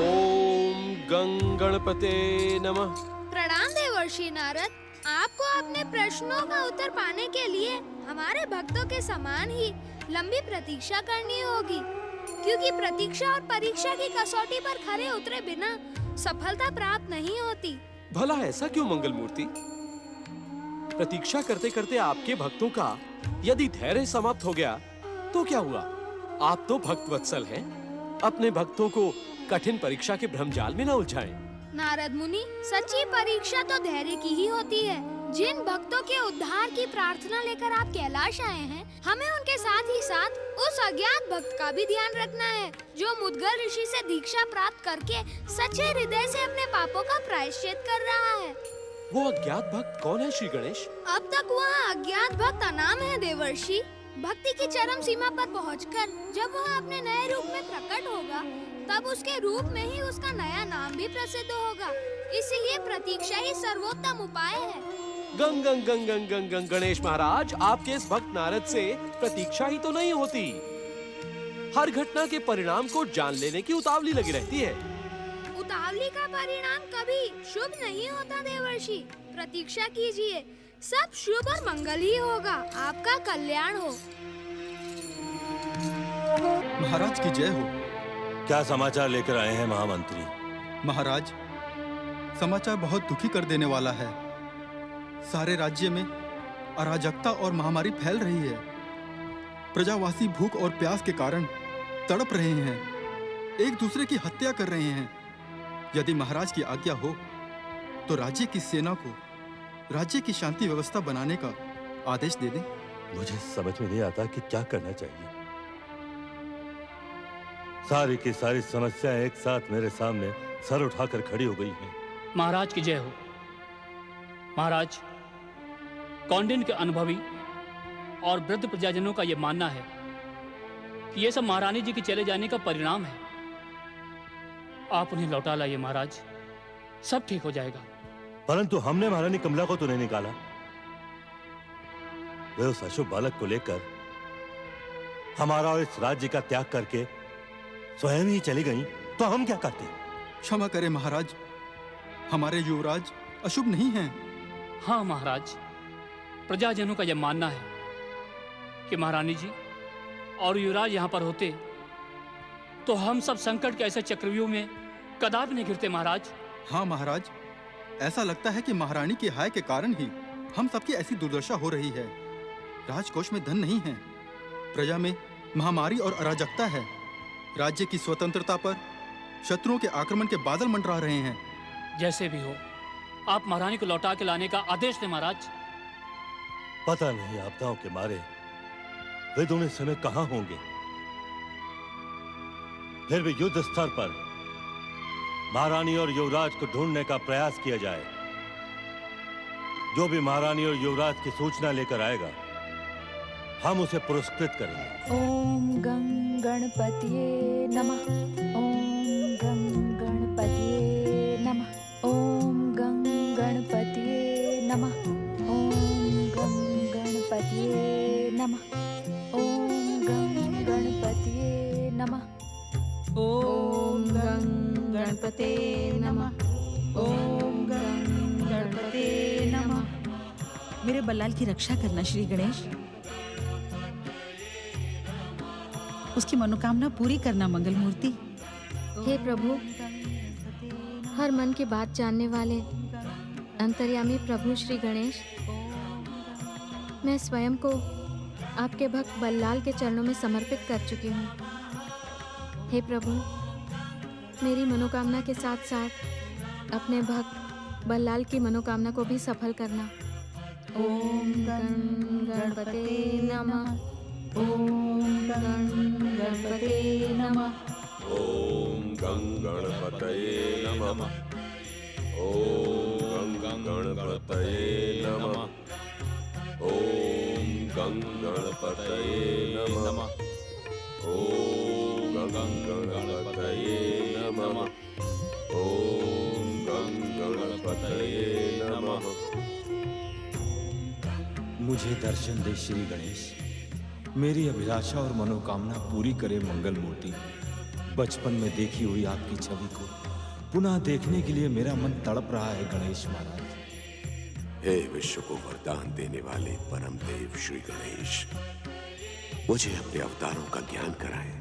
ओम गं गणपते नमः। प्रणाम देवर्षि नारद। आपको अपने प्रश्नों का उत्तर पाने के लिए हमारे भक्तों के समान ही लंबी प्रतीक्षा करनी होगी, क्योंकि प्रतीक्षा और परीक्षा की कसौटी पर खरे उतरे बिना सफलता प्राप्त नहीं होती। भला ऐसा क्यों मंगल मूर्ति? प्रतीक्षा करते करते आपके भक्तों का यदि धैर्य समाप्त हो गया तो क्या हुआ? आप तो भक्त वत्सल हैं। अपने भक्तों को कठिन परीक्षा के भ्रमजाल में न उलझाएं। नारद मुनि, सच्ची परीक्षा तो धैर्य की ही होती है। जिन भक्तों के उद्धार की प्रार्थना लेकर आप कैलाश आए हैं, हमें उनके साथ ही साथ उस अज्ञात भक्त का भी ध्यान रखना है जो मुद्गल ऋषि से दीक्षा प्राप्त करके सच्चे हृदय से अपने पापों का प्रायश्चित कर रहा है। वो अज्ञात भक्त कौन है श्री गणेश? अब तक वह अज्ञात भक्त अनाम है देवर्षि। भक्ति की चरम सीमा पर पहुंचकर जब वह अपने नए रूप में प्रकट होगा, तब उसके रूप में ही उसका नया नाम भी प्रसिद्ध होगा। इसीलिए प्रतीक्षा ही सर्वोत्तम उपाय है। गंग गंग गंग गंग गंग गंग गणेश महाराज, आपके इस भक्त नारद से प्रतीक्षा ही तो नहीं होती। हर घटना के परिणाम को जान लेने की उतावली लगी रहती है। उतावली का परिणाम कभी शुभ नहीं होता देवर्षि। प्रतीक्षा कीजिए, सब शुभ और मंगल ही होगा। आपका कल्याण हो। महाराज की जय हो। क्या समाचार लेकर आए हैं महामंत्री? महाराज, समाचार बहुत दुखी कर देने वाला है। सारे राज्य में अराजकता और महामारी फैल रही है। प्रजावासी भूख और प्यास के कारण तड़प रहे हैं, एक दूसरे की हत्या कर रहे हैं। यदि महाराज की आज्ञा हो तो राज्य की सेना को राज्य की शांति व्यवस्था बनाने का आदेश दे दें। मुझे समझ में नहीं आता कि क्या करना चाहिए। सारी की सारी समस्याएं एक साथ मेरे सामने सर उठाकर खड़ी हो गई हैं। महाराज की जय हो। महाराज, कौंडिन्य के अनुभवी और वृद्ध प्रजाजनों का यह मानना है कि यह सब महारानी जी के चले जाने का परिणाम है। आप उन्हें लौटा लाइए महाराज, सब ठीक हो जाएगा। परंतु हमने महारानी कमला को तो नहीं निकाला। वे उस अशुभ बालक को लेकर हमारा और इस राज्य का त्याग करके स्वयं ही चली गई, तो हम क्या करते? क्षमा करें महाराज, हमारे युवराज अशुभ नहीं हैं। हाँ महाराज, प्रजाजनों का यह मानना है कि महारानी जी और युवराज यहाँ पर होते तो हम सब संकट के ऐसे चक्रव्यूह में कदापि नहीं गिरते महाराज। हाँ महाराज, ऐसा लगता है कि महारानी के हाय के कारण ही हम सबकी ऐसी दुर्दशा हो रही है। राजकोष में धन नहीं है, प्रजा में महामारी और अराजकता है, राज्य की स्वतंत्रता पर शत्रुओं के आक्रमण के बादल मंडरा रहे हैं। जैसे भी हो, आप महारानी को लौटा के लाने का आदेश दें महाराज। पता नहीं आपदाओं के मारे वे दोनों इस समय कहां होंगे। फिर भी युद्ध स्तर पर महारानी और युवराज को ढूंढने का प्रयास किया जाए। जो भी महारानी और युवराज की सूचना लेकर आएगा, हम उसे पुरस्कृत करेंगे। ओम गं गणपतिये नमः। ओम गं गणपतिये नमः। ओम गं गणपतिये नमः। ओम गं गणपतिये नमः। ओम गं गणपतिये नमः। ओम गं गणपते नमः। ओम गं गणपते नमः। मेरे बल्लाल की रक्षा करना श्री गणेश। उसकी मनोकामना पूरी करना मंगल मूर्ति। हे प्रभु, हर मन की बात जानने वाले अंतर्यामी प्रभु श्री गणेश, मैं स्वयं को आपके भक्त बल्लाल के चरणों में समर्पित कर चुकी हूँ। हे प्रभु, मेरी मनोकामना के साथ साथ अपने भक्त बल्लाल की मनोकामना को भी सफल करना। ओम गं गणपते नमः। ओम गं गणपते नमः। ओम गं गणपतये नमः। ओम गं गणपतये नमः। ओम गं गणपतये नमः। ओम गं गणपतये नमः। ओम गं गणपतये नमः। मुझे दर्शन दे श्री गणेश, मेरी अभिलाषा और मनोकामना पूरी करे मंगल मूर्ति। बचपन में देखी हुई आपकी छवि को पुनः देखने के लिए मेरा मन तड़प रहा है गणेश महाराज। हे विश्व को वरदान देने वाले परम देव श्री गणेश, मुझे अपने अवतारों का ज्ञान कराएं,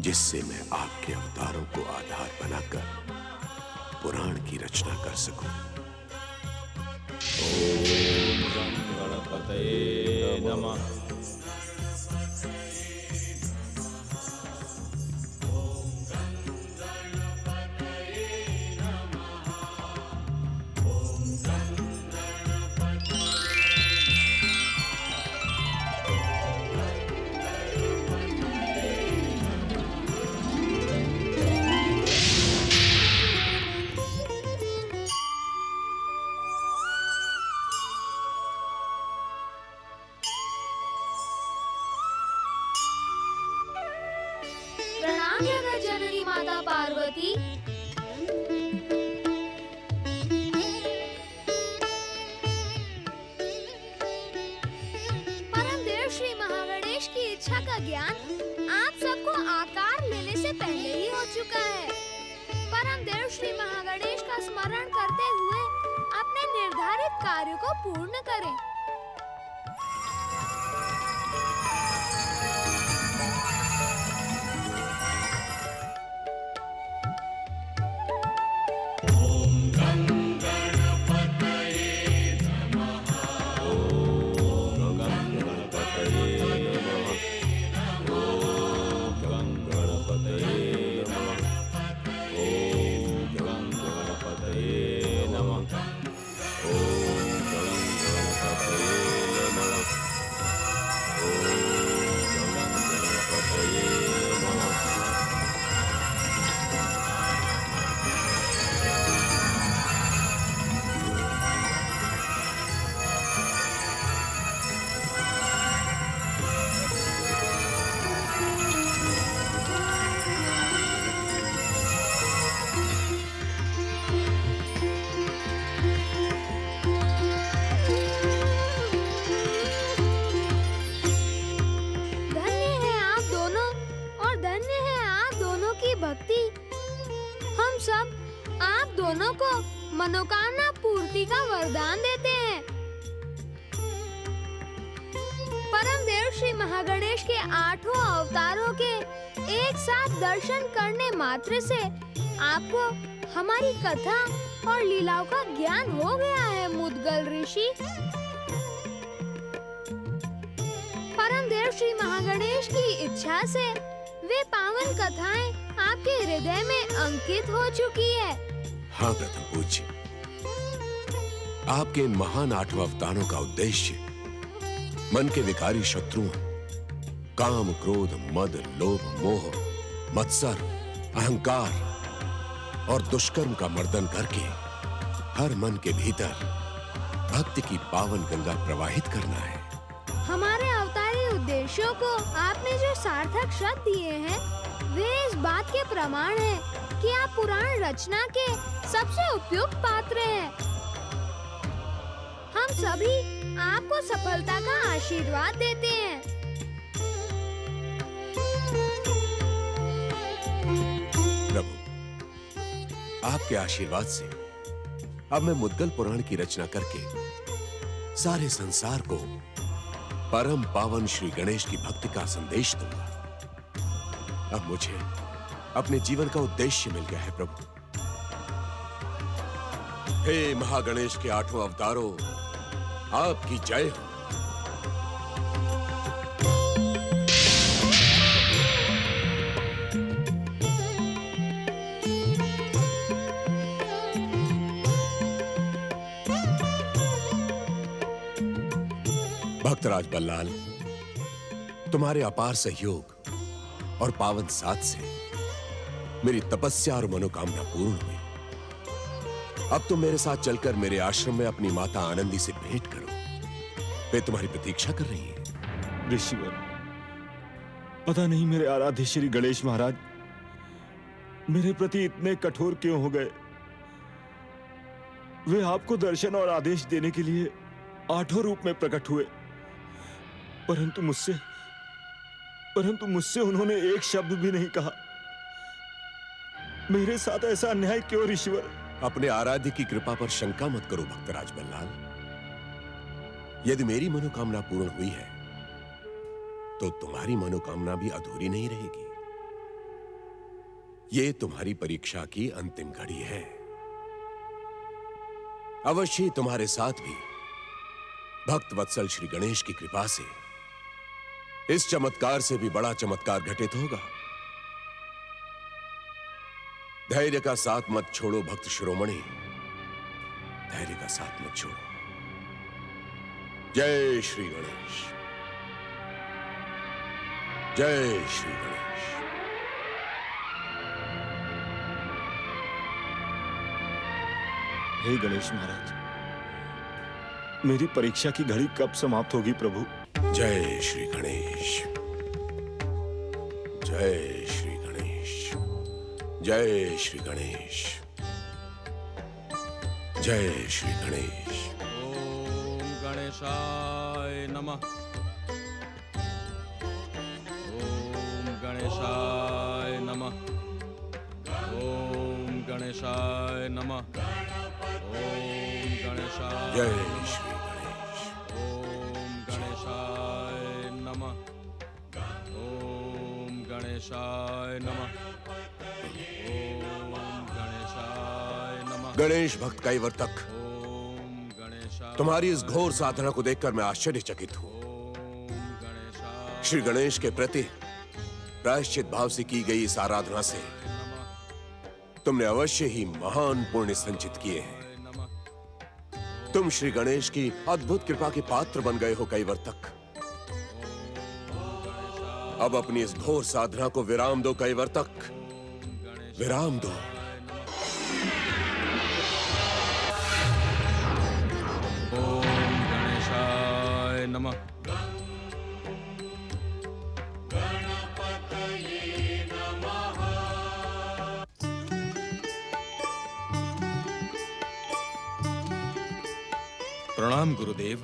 जिससे मैं आपके अवतारों को आधार बनाकर पुराण की रचना कर सकूं। ओम गणपतये नमः। प्रणाम जगत जननी माता पार्वती। परम देव श्री महागणेश की इच्छा का ज्ञान आप सबको आकार लेने से पहले ही हो चुका है। परम देव श्री महागणेश का स्मरण करते हुए अपने निर्धारित कार्य को पूर्ण करें। भक्ति। हम सब आप दोनों को मनोकामना पूर्ति का वरदान देते हैं। परम देव श्री महागणेश के 8 अवतारों के एक साथ दर्शन करने मात्र से आपको हमारी कथा और लीलाओं का ज्ञान हो गया है मुद्गल ऋषि। परम देव श्री महागणेश की इच्छा से वे पावन कथाएं आपके हृदय में अंकित हो चुकी है। हाँ प्रथम पूज्य, आपके इन महान 8 अवतारों का उद्देश्य मन के विकारी शत्रुओं काम, क्रोध, मद, लोभ, मोह, मत्सर, अहंकार और दुष्कर्म का मर्दन करके हर मन के भीतर भक्ति की पावन गंगा प्रवाहित करना है। हमारे अवतारी उद्देश्यों को आपने जो सार्थक शब्द दिए हैं वे इस बात के प्रमाण हैं कि आप पुराण रचना के सबसे उपयुक्त पात्र हैं। हम सभी आपको सफलता का आशीर्वाद देते हैं। प्रभु, आपके आशीर्वाद से अब मैं मुद्गल पुराण की रचना करके सारे संसार को परम पावन श्री गणेश की भक्ति का संदेश दूंगा। अब मुझे अपने जीवन का उद्देश्य मिल गया है प्रभु। हे महागणेश के 8 अवतारों, आपकी जय हो। भक्तराज बल्लाल, तुम्हारे अपार सहयोग और पावन साथ से मेरी तपस्या और मनोकामना पूर्ण हुई। अब तुम मेरे साथ चलकर मेरे आश्रम में अपनी माता आनंदी से भेंट करो। वे तुम्हारी प्रतीक्षा कर रही है। ऋषिवर, पता नहीं मेरे आराध्य श्री गणेश महाराज मेरे प्रति इतने कठोर क्यों हो गए। वे आपको दर्शन और आदेश देने के लिए 8 रूप में प्रकट हुए, परंतु मुझसे उन्होंने एक शब्द भी नहीं कहा। मेरे साथ ऐसा अन्याय क्यों ऋषिवर? अपने आराध्य की कृपा पर शंका मत करो भक्तराज बल्लाल। यदि मेरी मनोकामना पूर्ण हुई है तो तुम्हारी मनोकामना भी अधूरी नहीं रहेगी। ये तुम्हारी परीक्षा की अंतिम घड़ी है। अवश्य तुम्हारे साथ भी भक्त वत्सल श्री गणेश की कृपा से इस चमत्कार से भी बड़ा चमत्कार घटित होगा। धैर्य का साथ मत छोड़ो भक्त शिरोमणि, धैर्य का साथ मत छोड़ो। जय श्री गणेश, जय श्री गणेश। हे गणेश महाराज, मेरी परीक्षा की घड़ी कब समाप्त होगी प्रभु? जय श्री गणेश, जय श्री गणेश, जय श्री गणेश, जय श्री गणेश। ओम गणेशाय नमः। ओम गणेशाय नमः। ओम गणेशाय नमः। ओम गणेशाय जय श्री गणेश। ओम गणेशाय नमः। ओम गणेशाय नमः। ओम गणेशाय नमः। गणेश भक्त कैवर्तक, ओम गणेशाय। तुम्हारी इस घोर साधना को देखकर मैं आश्चर्यचकित हूं। ओम गणेशाय श्री गणेश के प्रति प्रायश्चित भाव से की गई इस आराधना से नमः। तुमने अवश्य ही महान पुण्य संचित किए हैं। तुम श्री गणेश की अद्भुत कृपा के पात्र बन गए हो कैवर्तक। अब अपनी इस घोर साधना को विराम दो कैवर्तक, विराम दो। ओम गणेशाय नमः। प्रणाम गुरुदेव।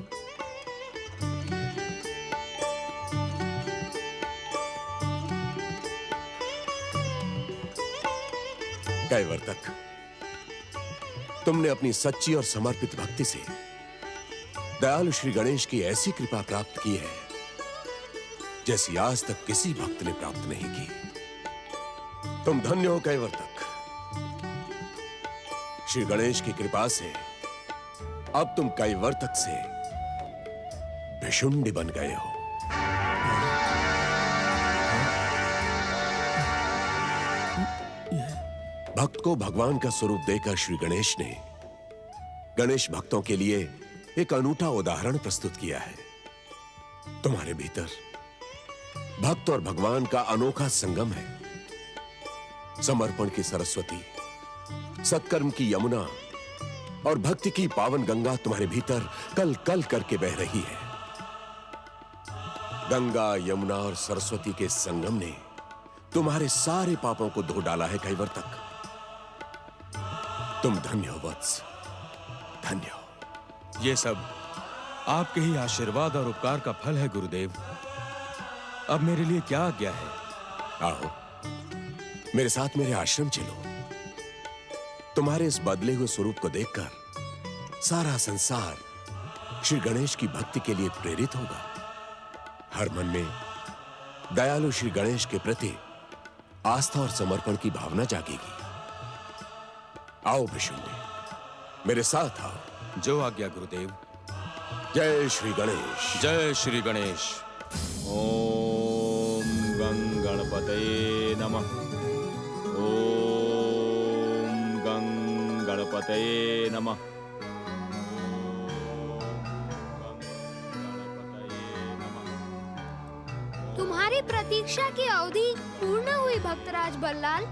कैवर्तक, तुमने अपनी सच्ची और समर्पित भक्ति से दयालु श्री गणेश की ऐसी कृपा प्राप्त की है जैसी आज तक किसी भक्त ने प्राप्त नहीं की। तुम धन्य हो कैवर्तक। श्री गणेश की कृपा से अब तुम कैवर्तक से भिशुंडी बन गए हो। भक्त को भगवान का स्वरूप देकर श्री गणेश ने गणेश भक्तों के लिए एक अनूठा उदाहरण प्रस्तुत किया है। तुम्हारे भीतर भक्त और भगवान का अनोखा संगम है। समर्पण की सरस्वती, सत्कर्म की यमुना और भक्ति की पावन गंगा तुम्हारे भीतर कल कल करके बह रही है। गंगा, यमुना और सरस्वती के संगम ने तुम्हारे सारे पापों को धो डाला है कैवर्तक। तुम धन्य हो वत्स, धन्य हो। ये सब आपके ही आशीर्वाद और उपकार का फल है गुरुदेव। अब मेरे लिए क्या आज्ञा है? आओ मेरे साथ मेरे आश्रम चलो। तुम्हारे इस बदले हुए स्वरूप को देखकर सारा संसार श्री गणेश की भक्ति के लिए प्रेरित होगा। हर मन में दयालु श्री गणेश के प्रति आस्था और समर्पण की भावना जागेगी। आओ भिशुंडी, मेरे साथ आओ। जो आज्ञा गुरुदेव। जय श्री गणेश। जय श्री गणेश। ओम गं गणपतये नमः। ओम गं गणपतये नमः। तुम्हारी प्रतीक्षा की अवधि पूर्ण हुई भक्तराज बल्लाल।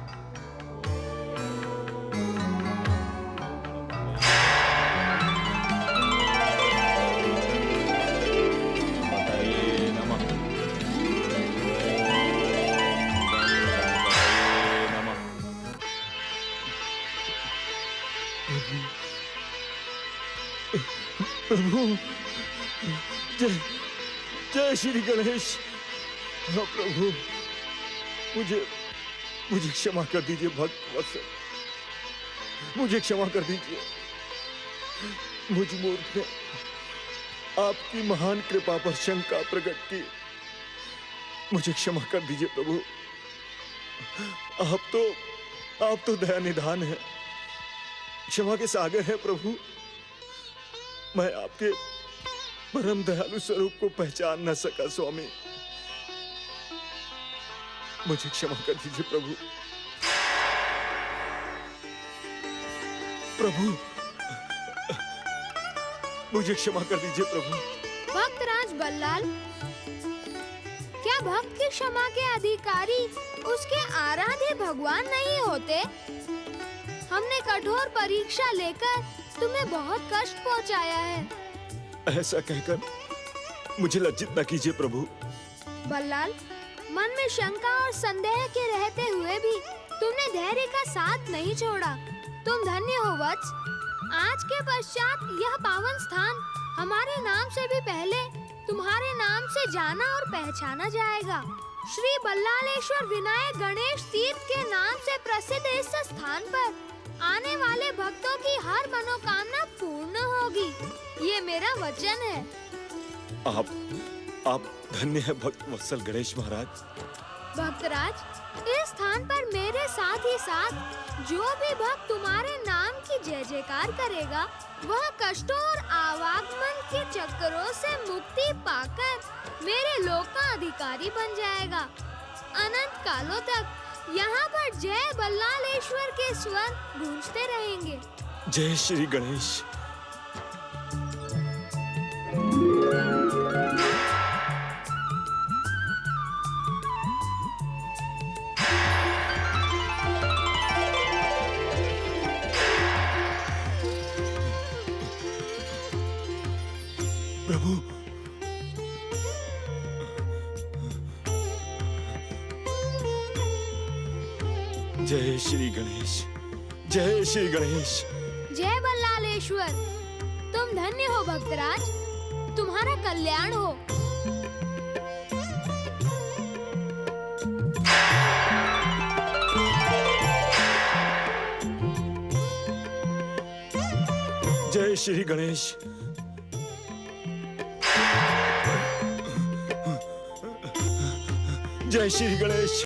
प्रभु, जय जय श्री गणेश। हाँ प्रभु, मुझे क्षमा कर दीजिए भक्त वत्सल, मुझे क्षमा कर दीजिए। मुझ मूर्ख ने आपकी महान कृपा पर शंका प्रकट की। मुझे क्षमा कर दीजिए प्रभु। आप तो दया निधान है, क्षमा के सागर है प्रभु। मैं आपके परम दयालु स्वरूप को पहचान न सका स्वामी। मुझे क्षमा कर दीजिए प्रभु। प्रभु, मुझे क्षमा कर दीजिए प्रभु। भक्तराज बल्लाल, क्या भक्त की क्षमा के अधिकारी उसके आराध्य भगवान नहीं होते? हमने कठोर परीक्षा लेकर तुम्हें बहुत कष्ट पहुंचाया है। ऐसा कहकर मुझे लज्जित न कीजिए प्रभु। बल्लाल, मन में शंका और संदेह के रहते हुए भी तुमने धैर्य का साथ नहीं छोड़ा। तुम धन्य हो वत्स। आज के पश्चात यह पावन स्थान हमारे नाम से भी पहले तुम्हारे नाम से जाना और पहचाना जाएगा। श्री बल्लालेश्वर विनायक गणेश तीर्थ के नाम से प्रसिद्ध इस स्थान पर आने वाले भक्तों की हर मनोकामना पूर्ण होगी। ये मेरा वचन है। आप धन्य है भक्त वत्सल गणेश महाराज। भक्तराज, इस स्थान पर मेरे साथ ही साथ जो भी भक्त तुम्हारे नाम की जय जयकार करेगा, वह कष्टों और आवागमन के चक्करों से मुक्ति पाकर मेरे लोक का अधिकारी बन जाएगा। अनंत कालों तक यहाँ पर जय बल्लालेश्वर के स्वर गूंजते रहेंगे। जय श्री गणेश। प्रभु, जय श्री गणेश। जय श्री गणेश। जय बल्लालेश्वर। तुम धन्य हो भक्तराज, तुम्हारा कल्याण हो। जय श्री गणेश। जय श्री गणेश।